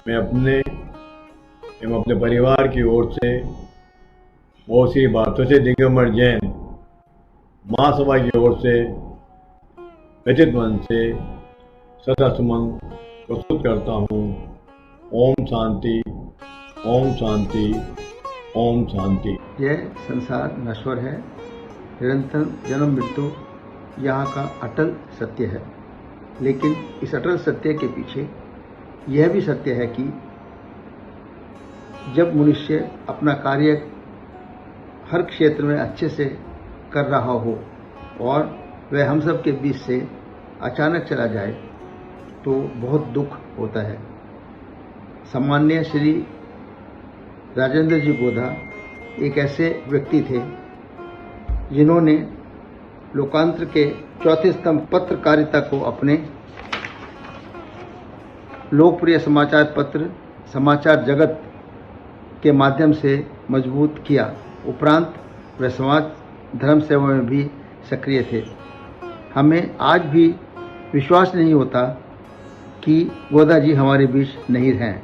मैं अपने एवं अपने परिवार की ओर से बहुत सी बातों से दिगंबर जैन महासभा की ओर से व्यथित मन से सदा सुमन प्रस्तुत करता हूँ। ओम शांति, ओम शांति, ओम शांति। यह संसार नश्वर है, निरंतर जन्म मृत्यु यहाँ का अटल सत्य है। लेकिन इस अटल सत्य के पीछे यह भी सत्य है कि जब मनुष्य अपना कार्य हर क्षेत्र में अच्छे से कर रहा हो और वह हम सब के बीच से अचानक चला जाए तो बहुत दुख होता है। सामान्य श्री राजेंद्र जी गोदा एक ऐसे व्यक्ति थे जिन्होंने लोकांतर के चौथे स्तंभ पत्रकारिता को अपने लोकप्रिय समाचार पत्र समाचार जगत के माध्यम से मजबूत किया। उपरांत वे समाज धर्म सेवा में भी सक्रिय थे। हमें आज भी विश्वास नहीं होता कि गोदा जी हमारे बीच नहीं हैं।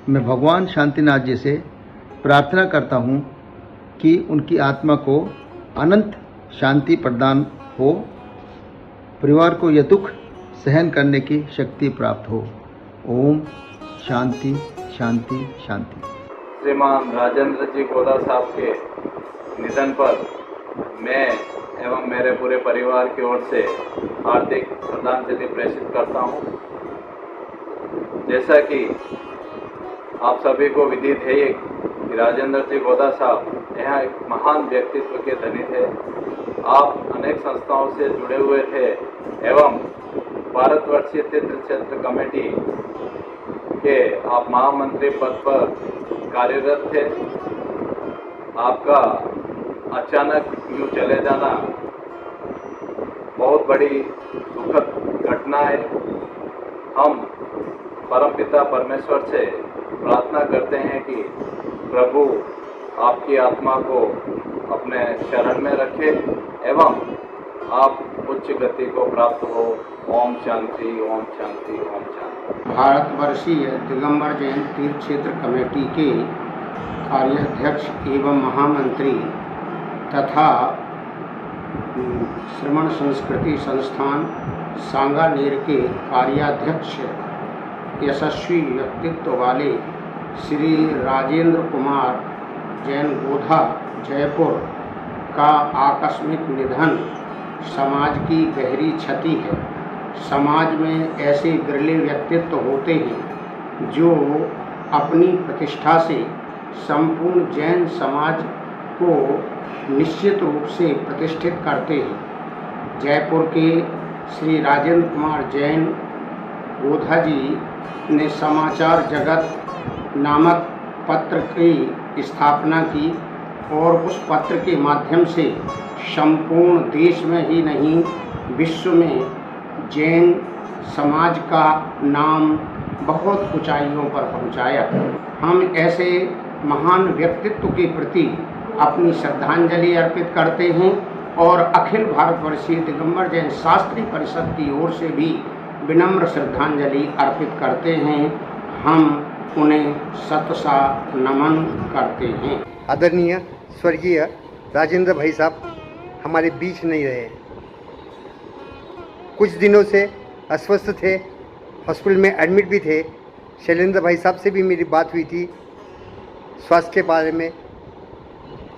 मैं भगवान शांतिनाथ जी से प्रार्थना करता हूँ कि उनकी आत्मा को अनंत शांति प्रदान हो, परिवार को यह दुख सहन करने की शक्ति प्राप्त हो। ओम शांति शांति शांति। श्रीमान राजेंद्र जी गोदा साहब के निधन पर मैं एवं मेरे पूरे परिवार की ओर से हार्दिक श्रद्धांजलि प्रेषित करता हूँ। जैसा कि आप सभी को विदित है कि राजेंद्र जी गोदा साहब यहाँ एक महान व्यक्तित्व के धनी थे। आप अनेक संस्थाओं से जुड़े हुए थे एवं भारतवर्षीय तीर्थ क्षेत्र कमेटी के आप महामंत्री पद पर कार्यरत थे। आपका अचानक यूँ चले जाना बहुत बड़ी दुखद घटना है। हम परमपिता परमेश्वर से प्रार्थना करते हैं कि प्रभु आपकी आत्मा को अपने शरण में रखे एवं आप उच्च गति को प्राप्त हो। ओम शांति, ओम शांति, ओम शांति। भारतवर्षीय दिगंबर जैन तीर्थ क्षेत्र कमेटी के कार्याध्यक्ष एवं महामंत्री तथा श्रमण संस्कृति संस्थान सांगानेर के कार्याध्यक्ष यशस्वी व्यक्तित्व वाले श्री राजेंद्र कुमार जैन गोधा जयपुर का आकस्मिक निधन समाज की गहरी क्षति है। समाज में ऐसे विरले व्यक्तित्व होते हैं जो अपनी प्रतिष्ठा से संपूर्ण जैन समाज को निश्चित रूप से प्रतिष्ठित करते हैं। जयपुर के श्री राजेंद्र कुमार जैन गोधा जी ने समाचार जगत नामक पत्र की स्थापना की और उस पत्र के माध्यम से संपूर्ण देश में ही नहीं विश्व में जैन समाज का नाम बहुत ऊंचाइयों पर पहुंचाया। हम ऐसे महान व्यक्तित्व के प्रति अपनी श्रद्धांजलि अर्पित करते हैं और अखिल भारतवर्षीय दिगंबर जैन शास्त्री परिषद की ओर से भी विनम्र श्रद्धांजलि अर्पित करते हैं। हम उन्हें शतशा नमन करते हैं। आदरणीय स्वर्गीय राजेंद्र भाई साहब हमारे बीच नहीं रहे। कुछ दिनों से अस्वस्थ थे, हॉस्पिटल में एडमिट भी थे। शैलेंद्र भाई साहब से भी मेरी बात हुई थी, स्वास्थ्य के बारे में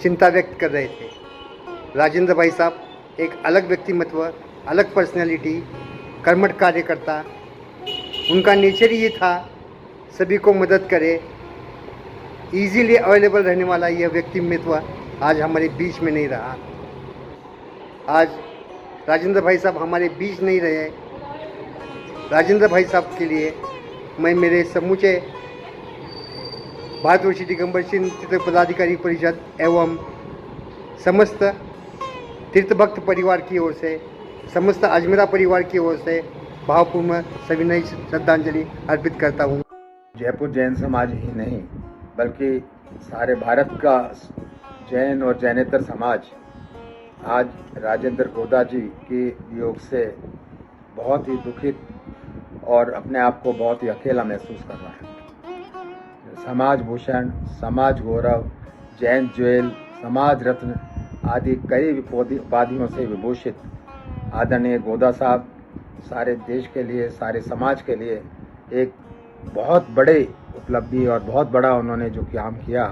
चिंता व्यक्त कर रहे थे। राजेंद्र भाई साहब एक अलग व्यक्तिमत्व, अलग पर्सनैलिटी, कर्मठ कार्यकर्ता। उनका नेचर ये था सभी को मदद करे, इजीली अवेलेबल रहने वाला यह व्यक्तित्व आज हमारे बीच में नहीं रहा। आज राजेंद्र भाई साहब हमारे बीच नहीं रहे। राजेंद्र भाई साहब के लिए मैं मेरे समूचे भारतवर्षीय दिगंबर जैन तीर्थ पदाधिकारी परिषद एवं समस्त तीर्थभक्त परिवार की ओर से, समस्त अजमेरा परिवार की ओर से भावपूर्ण सविनय श्रद्धांजलि अर्पित करता हूँ। जयपुर जैन समाज ही नहीं बल्कि सारे भारत का जैन और जैनेतर समाज आज राजेंद्र गोदा जी के वियोग से बहुत ही दुखित और अपने आप को बहुत ही अकेला महसूस कर रहा है। समाज भूषण, समाज गौरव, जैन ज्वेल, समाज रत्न आदि कई उपाधियों से विभूषित आदरणीय गोदा साहब सारे देश के लिए, सारे समाज के लिए एक बहुत बड़े उपलब्धि और बहुत बड़ा उन्होंने जो काम किया,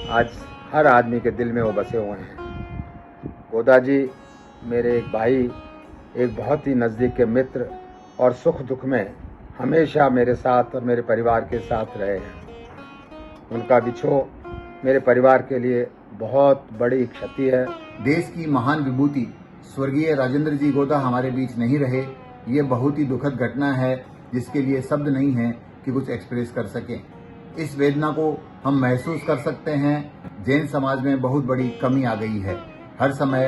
आज हर आदमी के दिल में वो बसे हुए हैं। गोदा जी मेरे एक भाई, एक बहुत ही नज़दीक के मित्र और सुख दुख में हमेशा मेरे साथ और मेरे परिवार के साथ रहे हैं। उनका बिछोह मेरे परिवार के लिए बहुत बड़ी क्षति है। देश की महान विभूति स्वर्गीय राजेंद्र जी गोदा हमारे बीच नहीं रहे, ये बहुत ही दुखद घटना है जिसके लिए शब्द नहीं है कि कुछ एक्सप्रेस कर सकें। इस वेदना को हम महसूस कर सकते हैं। जैन समाज में बहुत बड़ी कमी आ गई है। हर समय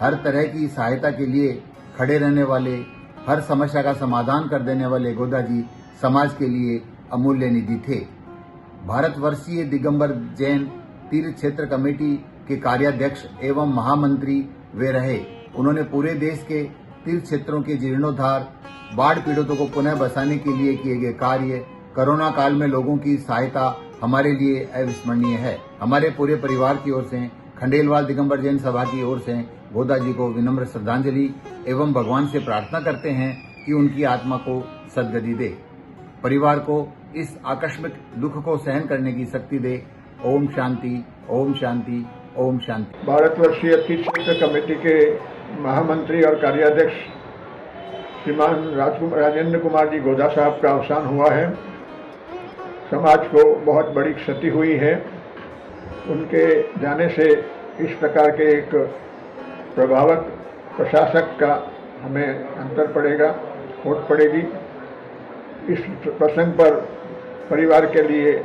हर तरह की सहायता के लिए खड़े रहने वाले, हर समस्या का समाधान कर देने वाले गोदा जी समाज के लिए अमूल्य निधि थे। भारतवर्षीय दिगंबर जैन तीर्थ क्षेत्र कमेटी के कार्याध्यक्ष एवं महामंत्री वे रहे। उन्होंने पूरे देश के तीर्थ क्षेत्रों के जीर्णोद्धार, बाढ़ पीड़ितों को पुनः बसाने के लिए किए गए कार्य, कोरोना काल में लोगों की सहायता हमारे लिए अविस्मरणीय है। हमारे पूरे परिवार की ओर से, खंडेलवाल दिगंबर जैन सभा की ओर से गोदा जी को विनम्र श्रद्धांजलि एवं भगवान से प्रार्थना करते हैं कि उनकी आत्मा को सद्गति दे, परिवार को इस आकस्मिक दुख को सहन करने की शक्ति दे। ओम शांति, ओम शांति, ओम शांति। भारतवर्षीय तीर्थ क्षेत्र कमेटी के महामंत्री और कार्याध्यक्ष श्रीमान राजेंद्र कुमार जी गोदा साहब का अवसान हुआ है। समाज को बहुत बड़ी क्षति हुई है। उनके जाने से इस प्रकार के एक प्रभावक प्रशासक का हमें अंतर पड़ेगा, खोट पड़ेगी। इस प्रसंग पर परिवार के लिए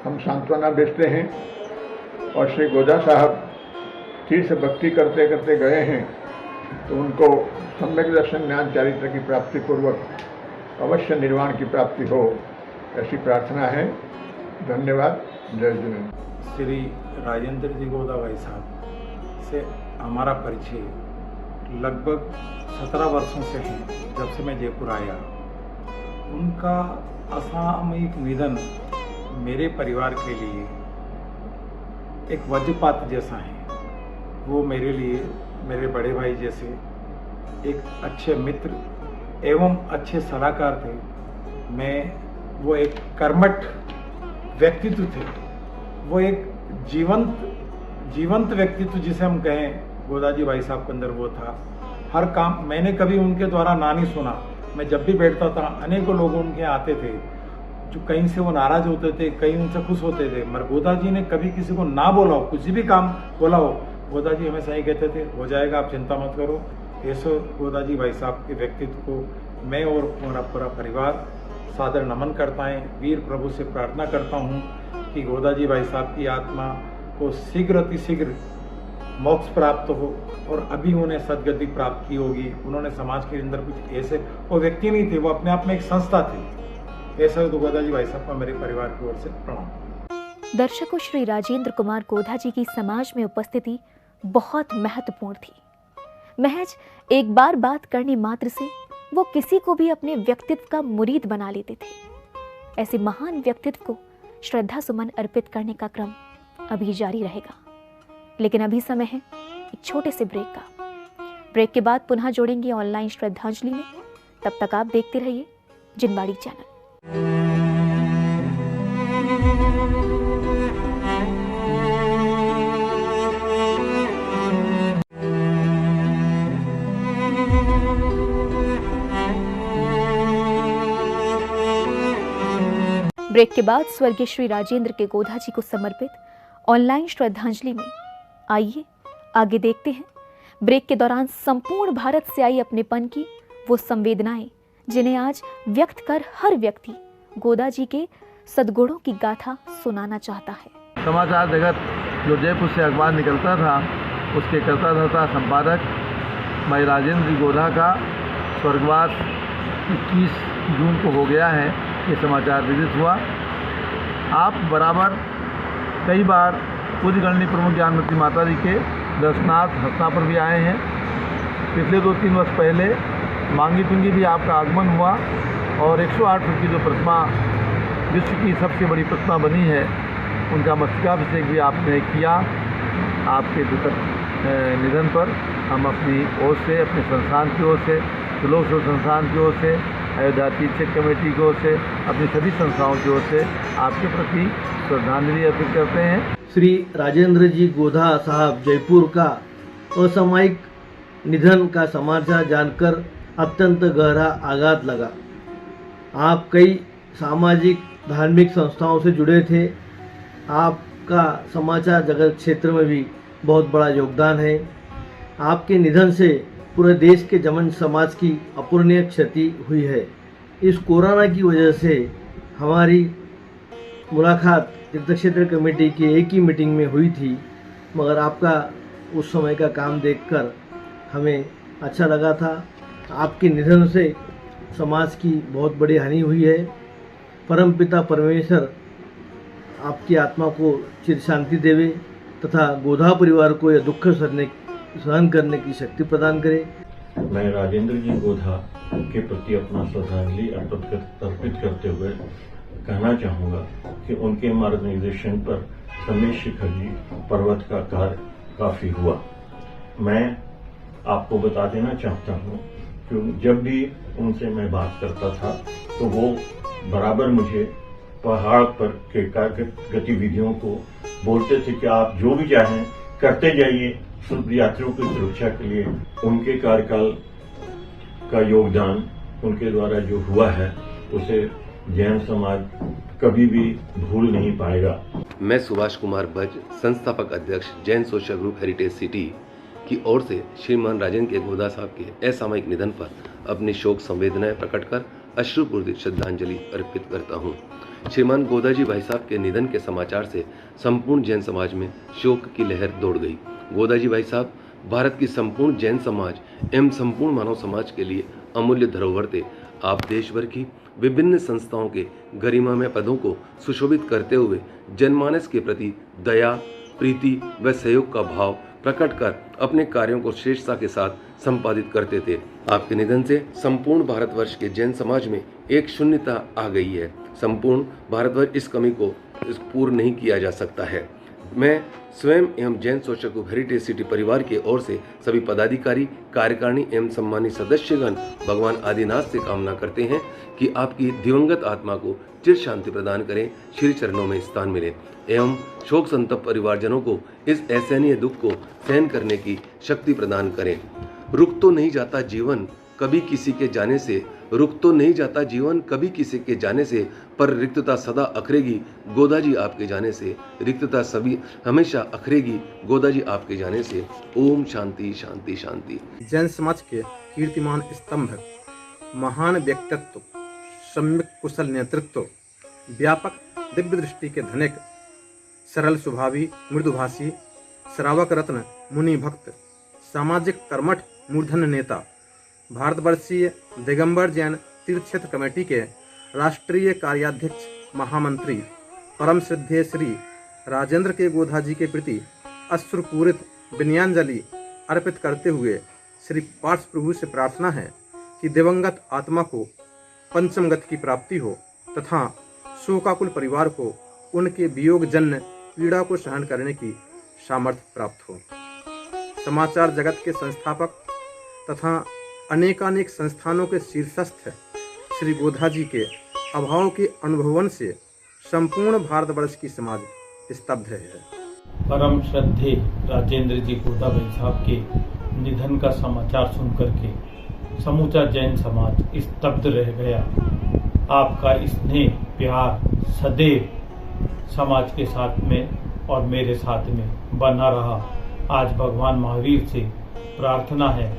हम सांत्वना भेजते हैं और श्री गोदा साहब तीर्थ भक्ति करते करते गए हैं। तो उनको सम्यक दर्शन ज्ञान चारित्र की प्राप्ति पूर्वक अवश्य निर्वाण की प्राप्ति हो, ऐसी प्रार्थना है। धन्यवाद। जय जिनेन्द्र। श्री राजेंद्र जी गोदा भाई साहब से हमारा परिचय लगभग 17 वर्षों से है, जब से मैं जयपुर आया। उनका असामयिक निधन मेरे परिवार के लिए एक वज्रपात जैसा है। वो मेरे लिए मेरे बड़े भाई जैसे एक अच्छे मित्र एवं अच्छे सलाहकार थे। वो एक कर्मठ व्यक्तित्व थे। वो एक जीवंत व्यक्तित्व जिसे हम कहें, गोदाजी भाई साहब के अंदर वो था। हर काम मैंने कभी उनके द्वारा ना नहीं सुना। मैं जब भी बैठता था अनेकों लोग उनके आते थे, जो कहीं से वो नाराज होते थे, कहीं उनसे खुश होते थे, मगर गोदाजी ने कभी किसी को ना बोला हो, कुछ भी काम बोला हो, गोदाजी हमेशा ही कहते थे हो जाएगा, आप चिंता मत करो। ऐसे गोदाजी भाई साहब के व्यक्तित्व को मैं और मेरा पूरा परिवार सादर नमन करता है। वीर प्रभु से प्रार्थना करता हूँ कि गोदाजी भाई साहब की आत्मा को शीघ्र अतिशीघ्र मोक्ष प्राप्त हो और अभी उन्हें सदगति प्राप्त की होगी। उन्होंने समाज के अंदर कुछ ऐसे, वो व्यक्ति नहीं थे, वो अपने आप में एक संस्था थी। ऐसा तो गोदाजी भाई साहब का मेरे परिवार की ओर से प्रणाम। दर्शकों, श्री राजेंद्र कुमार गोधा जी की समाज में उपस्थिति बहुत महत्वपूर्ण थी। महज एक बार बात करने मात्र से वो किसी को भी अपने व्यक्तित्व का मुरीद बना लेते थे। ऐसे महान व्यक्तित्व को श्रद्धा सुमन अर्पित करने का क्रम अभी जारी रहेगा, लेकिन अभी समय है एक छोटे से ब्रेक का। ब्रेक के बाद पुनः जोड़ेंगे ऑनलाइन श्रद्धांजलि में। तब तक आप देखते रहिए जिनवाड़ी चैनल। ब्रेक के बाद स्वर्गीय श्री राजेंद्र के गोधा जी को समर्पित ऑनलाइन श्रद्धांजलि में आइए आगे देखते हैं ब्रेक के दौरान संपूर्ण भारत से आई अपनेपन की वो संवेदनाएं, जिन्हें आज व्यक्त कर हर व्यक्ति गोदा जी के सद्गुणों की गाथा सुनाना चाहता है। समाचार जगत जो जयपुर से अखबार निकलता था, उसके कर्ता धर्ता संपादक भाई राजेंद्र जी गोधा का स्वर्गवास 21 जून को हो गया है, ये समाचार विदित हुआ। आप बराबर कई बार पूज्य गणनी प्रमुख ज्ञानमती माता जी के दर्शनार्थ हस्ता पर भी आए हैं। पिछले 2-3 वर्ष पहले मांगी तुंगी भी आपका आगमन हुआ और 108 फुट की जो प्रतिमा विश्व की सबसे बड़ी प्रतिमा बनी है, उनका मस्तकाभिषेक भी आपने किया। आपके दुखद निधन पर हम अपनी ओर से, अपने संस्थान की ओर से, त्रिलोक संस्थान की ओर से, अयोध्या तीर्थ कमेटी की ओर से, अपनी सभी संस्थाओं की ओर से आपके प्रति श्रद्धांजलि अर्पित करते हैं। श्री राजेंद्र जी गोधा साहब जयपुर का असामयिक निधन का समाचार जानकर अत्यंत गहरा आघात लगा। आप कई सामाजिक धार्मिक संस्थाओं से जुड़े थे। आपका समाचार जगत क्षेत्र में भी बहुत बड़ा योगदान है। आपके निधन से पूरे देश के जमन समाज की अपूरणीय क्षति हुई है। इस कोरोना की वजह से हमारी मुलाकात तीर्थ क्षेत्र कमेटी की एक ही मीटिंग में हुई थी, मगर आपका उस समय का काम देखकर हमें अच्छा लगा था। आपके निधन से समाज की बहुत बड़ी हानि हुई है। परमपिता परमेश्वर आपकी आत्मा को चिर शांति देवे तथा गोधा परिवार को यह दुख सहन करने की शक्ति प्रदान करे। मैं राजेंद्र जी गोधा के प्रति अपना श्रद्धांजलि अर्पित करते हुए कहना चाहूँगा कि उनके मार्गदर्शन पर रमेश शिखर जी पर्वत का कार्य काफ़ी हुआ। मैं आपको बता देना चाहता हूँ कि जब भी उनसे मैं बात करता था तो वो बराबर मुझे पहाड़ पर के कार्य गतिविधियों को बोलते थे कि आप जो भी चाहें करते जाइए यात्रियों की सुरक्षा के लिए। उनके कार्यकाल का योगदान उनके द्वारा जो हुआ है उसे जैन समाज कभी भी भूल नहीं पाएगा। मैं सुभाष कुमार बज, संस्थापक अध्यक्ष Jain social group heritage city की ओर से श्रीमान राजेंद्र के गोधा साहब के असामयिक निधन पर अपनी शोक संवेदनाएं प्रकट कर अश्रुपूर्वक श्रद्धांजलि अर्पित करता हूं। श्रीमान गोधा जी भाई साहब के निधन के समाचार से संपूर्ण जैन समाज में शोक की लहर दौड़ गई। गोधा जी भाई साहब भारत की संपूर्ण जैन समाज एवं संपूर्ण मानव समाज के लिए अमूल्य धरोहर थे। आप देश भर की विभिन्न संस्थाओं के गरिमामय पदों को सुशोभित करते हुए जनमानस के प्रति दया, प्रीति व सहयोग का भाव प्रकट कर अपने कार्यों को श्रेष्ठता के साथ संपादित करते थे। आपके निधन से संपूर्ण भारतवर्ष के जैन समाज में एक शून्यता आ गई है। संपूर्ण भारतवर्ष इस कमी को पूर्ण नहीं किया जा सकता है। मैं स्वयं एवं Jain social group heritage city परिवार की ओर से सभी पदाधिकारी, कार्यकारिणी एवं सम्मानित सदस्यगण भगवान आदिनाथ से कामना करते हैं कि आपकी दिवंगत आत्मा को चिर शांति प्रदान करें, श्री चरणों में स्थान मिले एवं शोक संतप्त परिवारजनों को इस असहनीय दुख को सहन करने की शक्ति प्रदान करें। रुक तो नहीं जाता जीवन कभी किसी के जाने से, रुक तो नहीं जाता जीवन कभी किसी के जाने से, पर रिक्तता सदा अखरेगी गोदा जी आपके जाने से, रिक्तता सभी हमेशा अखरेगी गोदा जी आपके जाने से। ओम शांति शांति शांति। जैन समाज के कीर्तिमान स्तंभ, महान व्यक्तित्व, सम्यक कुशल नेतृत्व, व्यापक दिव्य दृष्टि के धनिक, सरल स्वभावी, मृदुभाषी, श्रावक रत्न, मुनि भक्त, सामाजिक कर्मठ, मूर्धन्य नेता, भारतवर्षीय दिगंबर जैन तीर्थ क्षेत्र कमेटी के राष्ट्रीय कार्याध्यक्ष महामंत्री, परम श्रद्धेय श्री राजेंद्र के गोधा जी के प्रति अश्रुपूरित विनयाञ्जलि अर्पित करते हुए श्री पार्थ प्रभु से प्रार्थना है कि दिवंगत आत्मा को पंचम गति की प्राप्ति हो तथा शोकाकुल परिवार को उनके वियोग जन्य पीड़ा को सहन करने की सामर्थ्य प्राप्त हो। समाचार जगत के संस्थापक तथा अनेकानेक संस्थानों के शीर्षस्थ श्री गोधा जी के अभाव के अनुभवन से संपूर्ण भारतवर्ष की समाज स्तब्ध है। परम श्रद्धेय राजेंद्र जी गोदा भाई साहब के निधन का समाचार सुनकर के समूचा जैन समाज स्तब्ध रह गया। आपका स्नेह प्यार सदैव समाज के साथ में और मेरे साथ में बना रहा। आज भगवान महावीर से प्रार्थना है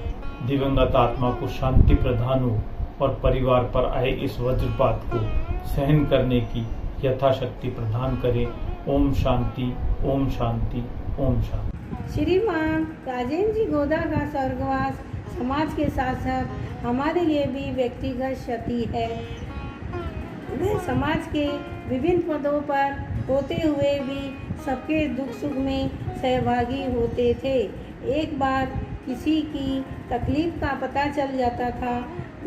दिवंगत आत्मा को शांति प्रदान हो और परिवार पर आए इस वज्रपात को सहन करने की यथाशक्ति प्रदान करें। ओम शांति ओम शांति ओम शांति। श्रीमान राजेंद्र जी गोदा का स्वर्गवास समाज के साथ साथ हमारे लिए भी व्यक्तिगत क्षति है। वे समाज के विभिन्न पदों पर होते हुए भी सबके दुख सुख में सहभागी होते थे। एक बार किसी की तकलीफ का पता चल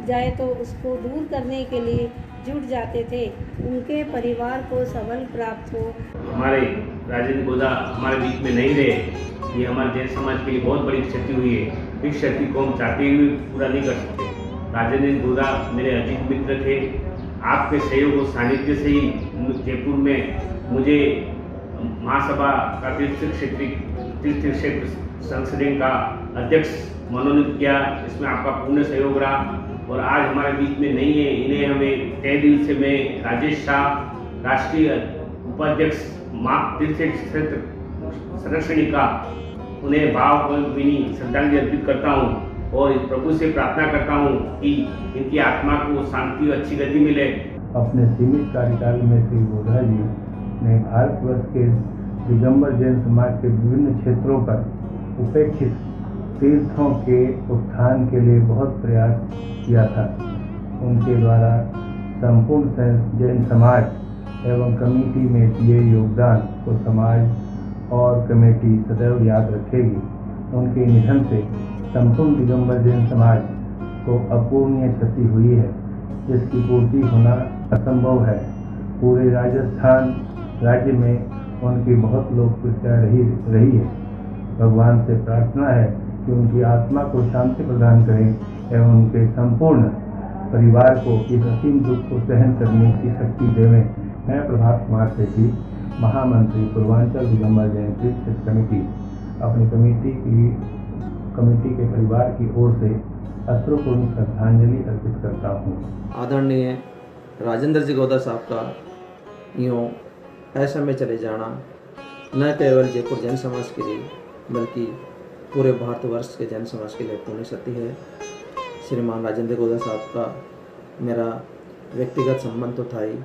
जाए तो उसको दूर करने के लिए जुट जाते थे। उनके परिवार को सबल प्राप्त हो। हमारे राजेंद्र गोदा हमारे बीच में नहीं रहे, ये हमारे जैन समाज के लिए बहुत बड़ी क्षति हुई है। इस क्षति को हम चाहते हुए पूरा नहीं कर सकते। राजेंद्र गोदा मेरे अजीत मित्र थे। आपके सहयोग और सानिध्य से ही जयपुर में मुझे महासभा का तीर्थ क्षेत्र संसदीय का अध्यक्ष मनोनीत किया। इसमें आपका पूर्ण सहयोग रहा और आज हमारे बीच में नहीं है। इन्हें हमें तय दिल से मैं राजेश शाह राष्ट्रीय उपाध्यक्ष तीर्थ क्षेत्र संरक्षणी का उन्हें भावभीनी श्रद्धांजलि अर्पित करता हूँ और प्रभु से प्रार्थना करता हूँ कि इनकी आत्मा को शांति और अच्छी गति मिले। अपने सीमित कार्यकाल में श्री गोधा जी ने भारतवर्ष के दिगंबर जैन समाज के विभिन्न क्षेत्रों पर उपेक्षित तीर्थों के उत्थान के लिए बहुत प्रयास किया था। उनके द्वारा संपूर्ण जैन समाज एवं कमेटी में दिए योगदान को समाज और कमेटी सदैव याद रखेगी। उनके निधन से संपूर्ण दिगंबर जैन समाज को अपूर्णीय क्षति हुई है, जिसकी पूर्ति होना असंभव है। पूरे राजस्थान राज्य में उनकी बहुत लोकप्रियता रही है। भगवान से प्रार्थना है कि उनकी आत्मा को शांति प्रदान करें एवं उनके संपूर्ण परिवार को इस असीम दुख को सहन करने की शक्ति देवें। मैं प्रभात कुमार सेठी, महामंत्री पूर्वांचल दिगंबर जैन तीर्थ क्षेत्र कमेटी, अपनी कमेटी के परिवार की ओर से अश्रुपूर्ण श्रद्धांजलि अर्पित करता हूँ। आदरणीय राजेंद्र जी गोदा साहब का यूँ ऐसे में चले जाना न केवल जयपुर जैन समाज के लिए बल्कि पूरे भारतवर्ष के जैन समाज के लिए पूर्ण क्षति है। श्रीमान राजेंद्र गोदा साहब का मेरा व्यक्तिगत संबंध तो था ही।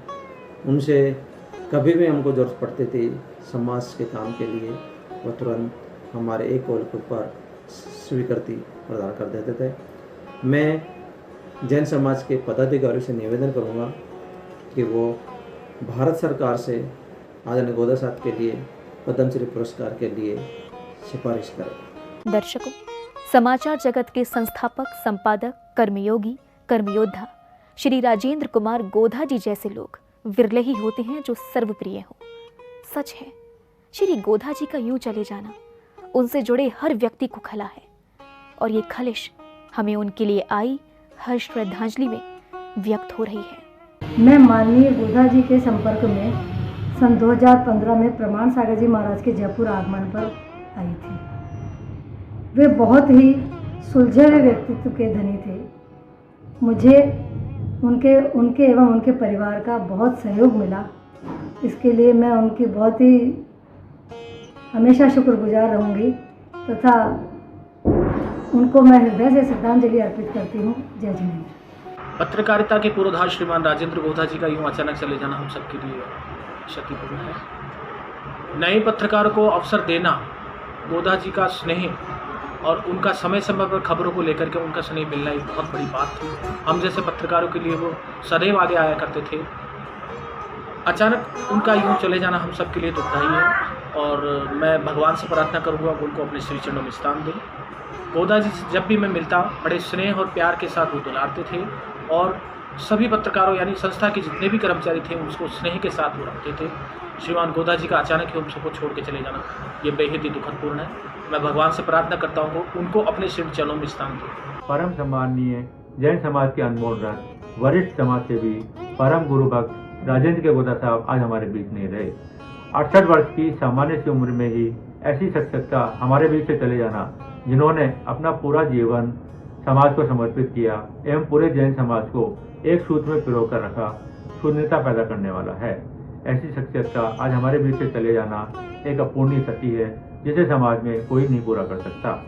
उनसे कभी भी हमको ज़रूरत पड़ती थी समाज के काम के लिए, वो तुरंत हमारे एक कॉल के ऊपर स्वीकृति प्रदान कर देते थे। मैं जैन समाज के पदाधिकारियों से निवेदन करूंगा कि वो भारत सरकार से आदरणीय गोदा साहब के लिए पद्मश्री पुरस्कार के लिए सिफारिश करें। दर्शकों, समाचार जगत के संस्थापक, संपादक, कर्मयोगी, कर्मयोद्धा श्री राजेंद्र कुमार गोधा जी जैसे लोग विरले ही होते हैं जो सर्वप्रिय हो। सच है, श्री गोधा जी का यूं चले जाना उनसे जुड़े हर व्यक्ति को खला है और ये खलिश हमें उनके लिए आई हर श्रद्धांजलि में व्यक्त हो रही है। मैं माननीय गोधा जी के संपर्क में सन 2015 में प्रमाण सागर जी महाराज के जयपुर आगमन पर आई थी। वे बहुत ही सुलझे हुए व्यक्तित्व के धनी थे। मुझे उनके एवं उनके परिवार का बहुत सहयोग मिला। इसके लिए मैं उनकी बहुत ही हमेशा शुक्रगुजार रहूँगी तथा उनको मैं हृदय से श्रद्धांजलि अर्पित करती हूँ। जय जिनेन्द्र। पत्रकारिता के पुरोधार श्रीमान राजेंद्र गोधा जी का यूँ अचानक चले जाना हम सबके लिए क्षतिपूर्ण है। नए पत्रकारों को अवसर देना, गोधा जी का स्नेह और उनका समय समय पर खबरों को लेकर के उनका स्नेह मिलना एक बहुत बड़ी बात थी। हम जैसे पत्रकारों के लिए वो सदैव आगे आया करते थे। अचानक उनका यूँ चले जाना हम सबके लिए दुखदायी है और मैं भगवान से प्रार्थना करूँगा कि उनको अपने श्री चरणों में स्थान दें। गोदा जी से जब भी मैं मिलता बड़े स्नेह और प्यार के साथ वो दुलारते थे और सभी पत्रकारों यानी संस्था के जितने भी कर्मचारी थे उसको स्नेह के साथ वो रखते थे। श्रीमान गोदा जी का अचानक ही हम सबको छोड़ के चले जाना ये बेहद ही दुखदपूर्ण है। मैं भगवान से प्रार्थना करता हूँ उनको अपने श्री चरणों में स्थान दें। परम सम्माननीय जैन समाज के अनमोल रत्न, वरिष्ठ समाज सेवी, परम गुरु भक्त राजेंद्र के गोदा साहब आज हमारे बीच नहीं रहे। 68 वर्ष की सामान्य सी उम्र में ही ऐसी शख्सियत का हमारे बीच से चले जाना, जिन्होंने अपना पूरा जीवन समाज को समर्पित किया एवं पूरे जैन समाज को एक सूत्र में पिरो कर रखा, शून्यता पैदा करने वाला है। ऐसी शख्सियत का आज हमारे बीच से चले जाना एक अपूर्णीय क्षति है जिसे समाज में कोई नहीं पूरा कर सकता।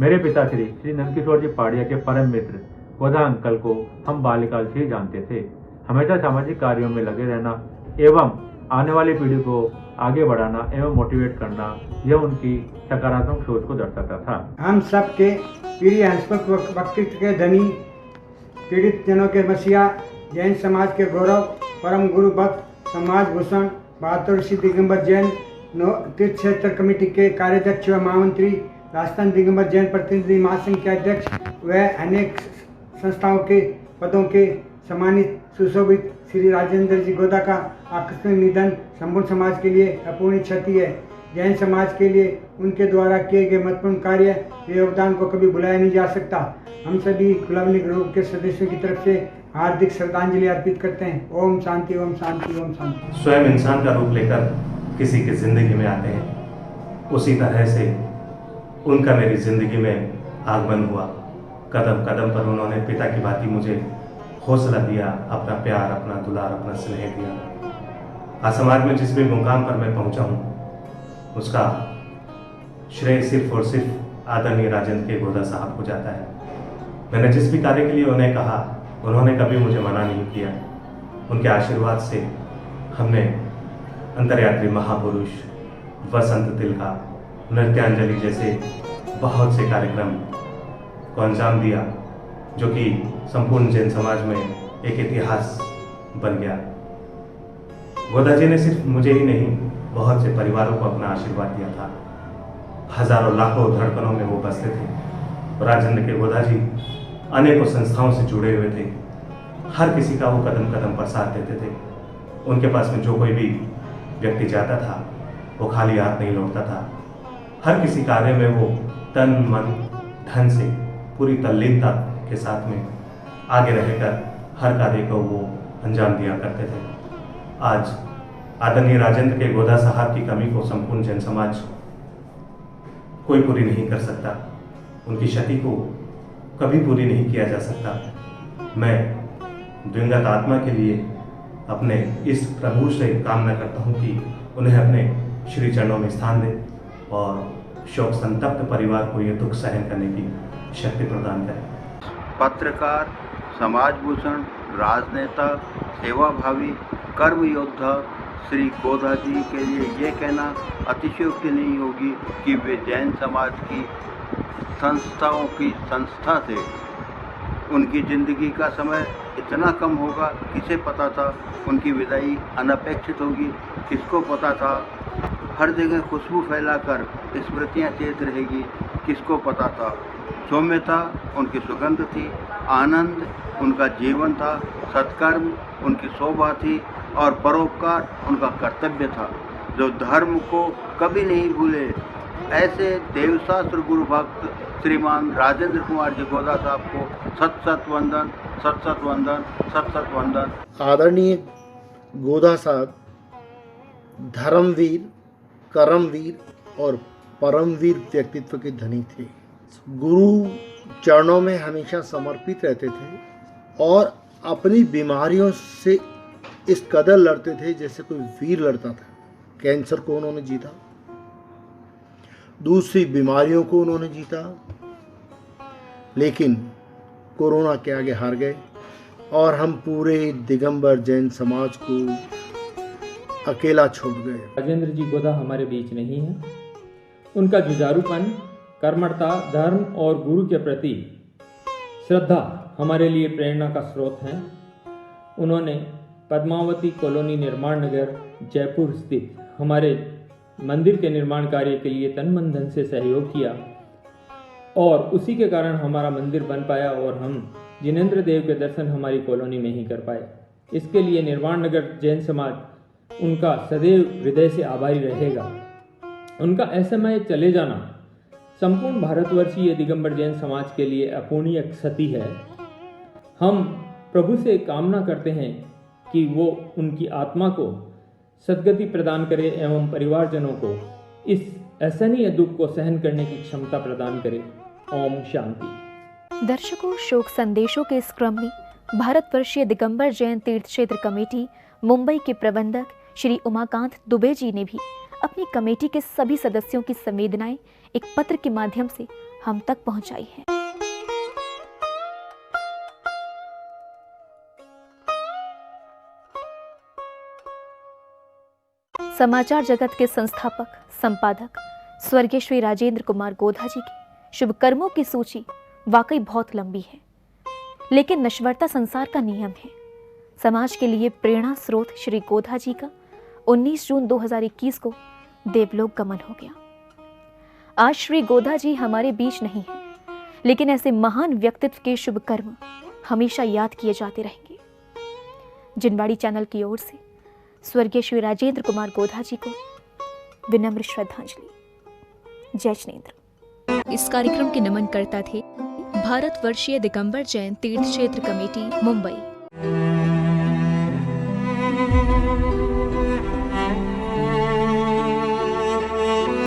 मेरे पिताश्री श्री नंदकिशोर जी पाड़िया के परम मित्र गोधा अंकल को हम बाल्यकाल से ही जानते थे। हमेशा सामाजिक कार्यों में लगे रहना एवं आने वाली पीढ़ी को आगे बढ़ाना एवं मोटिवेट करना, यह उनकी सकारात्मक सोच को दर्शाता था। हम सब के प्रिय हंसमुख व्यक्तित्व के धनी, पीड़ित जनों के मसीहा, जैन समाज के गौरव, परम गुरु भक्त समाज भूषण बहादुर ऋषि दिगंबर जैन तीर्थ क्षेत्र कमेटी के कार्याध्यक्ष व महामंत्री, राजस्थान दिगंबर जैन प्रतिनिधि महासंघ के अध्यक्ष व अनेक संस्थाओं के पदों के सम्मानित सुशोभित श्री राजेंद्र जी गोदा का आकस्मिक निधन संपूर्ण समाज के लिए अपूर्णीय क्षति है। जैन समाज के लिए उनके द्वारा किए गए महत्वपूर्ण कार्य व योगदान को कभी भुलाया नहीं जा सकता। हम सभी गुलाबनी ग्रुप के सदस्यों की तरफ से हार्दिक श्रद्धांजलि अर्पित करते हैं। ओम शांति, ओम शांति, ओम शांति। स्वयं इंसान का रूप लेकर किसी की जिंदगी में आते हैं, उसी तरह से उनका मेरी जिंदगी में आगमन हुआ। कदम कदम पर उन्होंने पिता की भांति मुझे हौसला दिया, अपना प्यार, अपना दुलार, अपना स्नेह दिया। आज समाज में जिस भी मुकाम पर मैं पहुंचा हूं, उसका श्रेय सिर्फ और सिर्फ आदरणीय राजेंद्र के गोदा साहब को जाता है। मैंने जिस भी कार्य के लिए उन्हें कहा, उन्होंने कभी मुझे मना नहीं किया। उनके आशीर्वाद से हमने अंतर्यात्री महापुरुष, वसंत तिलका, नृत्यांजलि जैसे बहुत से कार्यक्रम को अंजाम दिया, जो कि संपूर्ण जैन समाज में एक इतिहास बन गया। गोदा जी ने सिर्फ मुझे ही नहीं, बहुत से परिवारों को अपना आशीर्वाद दिया था। हजारों लाखों धड़कनों में वो बसते थे। राजेंद्र के गोदा जी अनेकों संस्थाओं से जुड़े हुए थे। हर किसी का वो कदम कदम पर साथ देते थे। उनके पास में जो कोई भी व्यक्ति जाता था, वो खाली हाथ नहीं लौटता था। हर किसी कार्य में वो तन मन धन से पूरी तल्लीनता के साथ में आगे रहकर हर कार्य को वो अंजाम दिया करते थे। आज आदरणीय राजेंद्र के गोदा साहब की कमी को संपूर्ण जैन समाज कोई पूरी नहीं कर सकता। उनकी क्षति को कभी पूरी नहीं किया जा सकता। मैं दिवंगत आत्मा के लिए अपने इस प्रभु से कामना करता हूं कि उन्हें अपने श्री चरणों में स्थान दे और शोक संतप्त परिवार को ये दुख सहन करने की शक्ति प्रदान करें। पत्रकार, समाज भूषण, राजनेता, सेवाभावी, कर्म योद्धा श्री गोधा जी के लिए ये कहना अतिशयोक्ति नहीं होगी कि वे जैन समाज की संस्थाओं की संस्था थे। उनकी जिंदगी का समय इतना कम होगा, किसे पता था। उनकी विदाई अनपेक्षित होगी, किसको पता था। हर जगह खुशबू फैलाकर स्मृतियाँ चेत रहेगी, किसको पता था। सौम्यता उनकी सुगंध थी, आनंद उनका जीवन था, सत्कर्म उनकी शोभा थी और परोपकार उनका कर्तव्य था, जो धर्म को कभी नहीं भूले। ऐसे देवशास्त्र गुरु भक्त श्रीमान राजेंद्र कुमार जी गोदा साहब को सत सत वंदन, सत सत वंदन, सत सत वंदन। आदरणीय गोदा साहब धर्मवीर, कर्मवीर और परमवीर व्यक्तित्व के धनी थे। गुरु चरणों में हमेशा समर्पित रहते थे और अपनी बीमारियों से इस कदर लड़ते थे जैसे कोई वीर लड़ता था। कैंसर को उन्होंने जीता, दूसरी बीमारियों को उन्होंने जीता, लेकिन कोरोना के आगे हार गए और हम पूरे दिगंबर जैन समाज को अकेला छोड़ गए। राजेंद्र जी गोदा हमारे बीच नहीं है। उनका जुझारूपन, कर्मठता, धर्म और गुरु के प्रति श्रद्धा हमारे लिए प्रेरणा का स्रोत है। उन्होंने पद्मावती कॉलोनी निर्माण नगर जयपुर स्थित हमारे मंदिर के निर्माण कार्य के लिए तन मन धन से सहयोग किया और उसी के कारण हमारा मंदिर बन पाया और हम जिनेंद्र देव के दर्शन हमारी कॉलोनी में ही कर पाए। इसके लिए निर्माण नगर जैन समाज उनका सदैव हृदय से आभारी रहेगा। उनका असमय चले जाना संपूर्ण भारतवर्षीय दिगंबर जैन समाज के लिए अपूर्णीय क्षति है। हम प्रभु से कामना करते हैं कि वो उनकी आत्मा को सद्गति प्रदान करे एवं परिवारजनों को इस असहनीय दुख को सहन करने की क्षमता प्रदान करे। ओम शांति। दर्शकों, शोक संदेशों के इस क्रम में भारतवर्षीय दिगंबर जैन तीर्थ क्षेत्र कमेटी मुंबई के प्रबंधक श्री उमाकांत दुबे जी ने भी अपनी कमेटी के सभी सदस्यों की संवेदनाएं एक पत्र के माध्यम से हम तक पहुंचाई हैं। समाचार जगत के संस्थापक, संपादक स्वर्गीय श्री राजेंद्र कुमार गोधा जी के शुभ कर्मों की सूची वाकई बहुत लंबी है, लेकिन नश्वरता संसार का नियम है। समाज के लिए प्रेरणा स्रोत श्री गोधा जी का 19 जून 2021 को देवलोक गमन हो गया। आज श्री गोधा जी हमारे बीच नहीं हैं, लेकिन ऐसे महान व्यक्तित्व के शुभ कर्म हमेशा याद किए जाते रहेंगे। जिनवाड़ी चैनल की ओर से स्वर्गीय श्री राजेंद्र कुमार गोधा जी को विनम्र श्रद्धांजलि। जय जिनेंद्र। इस कार्यक्रम के नमनकर्ता थे भारतवर्षीय दिगंबर जैन तीर्थ क्षेत्र कमेटी मुंबई।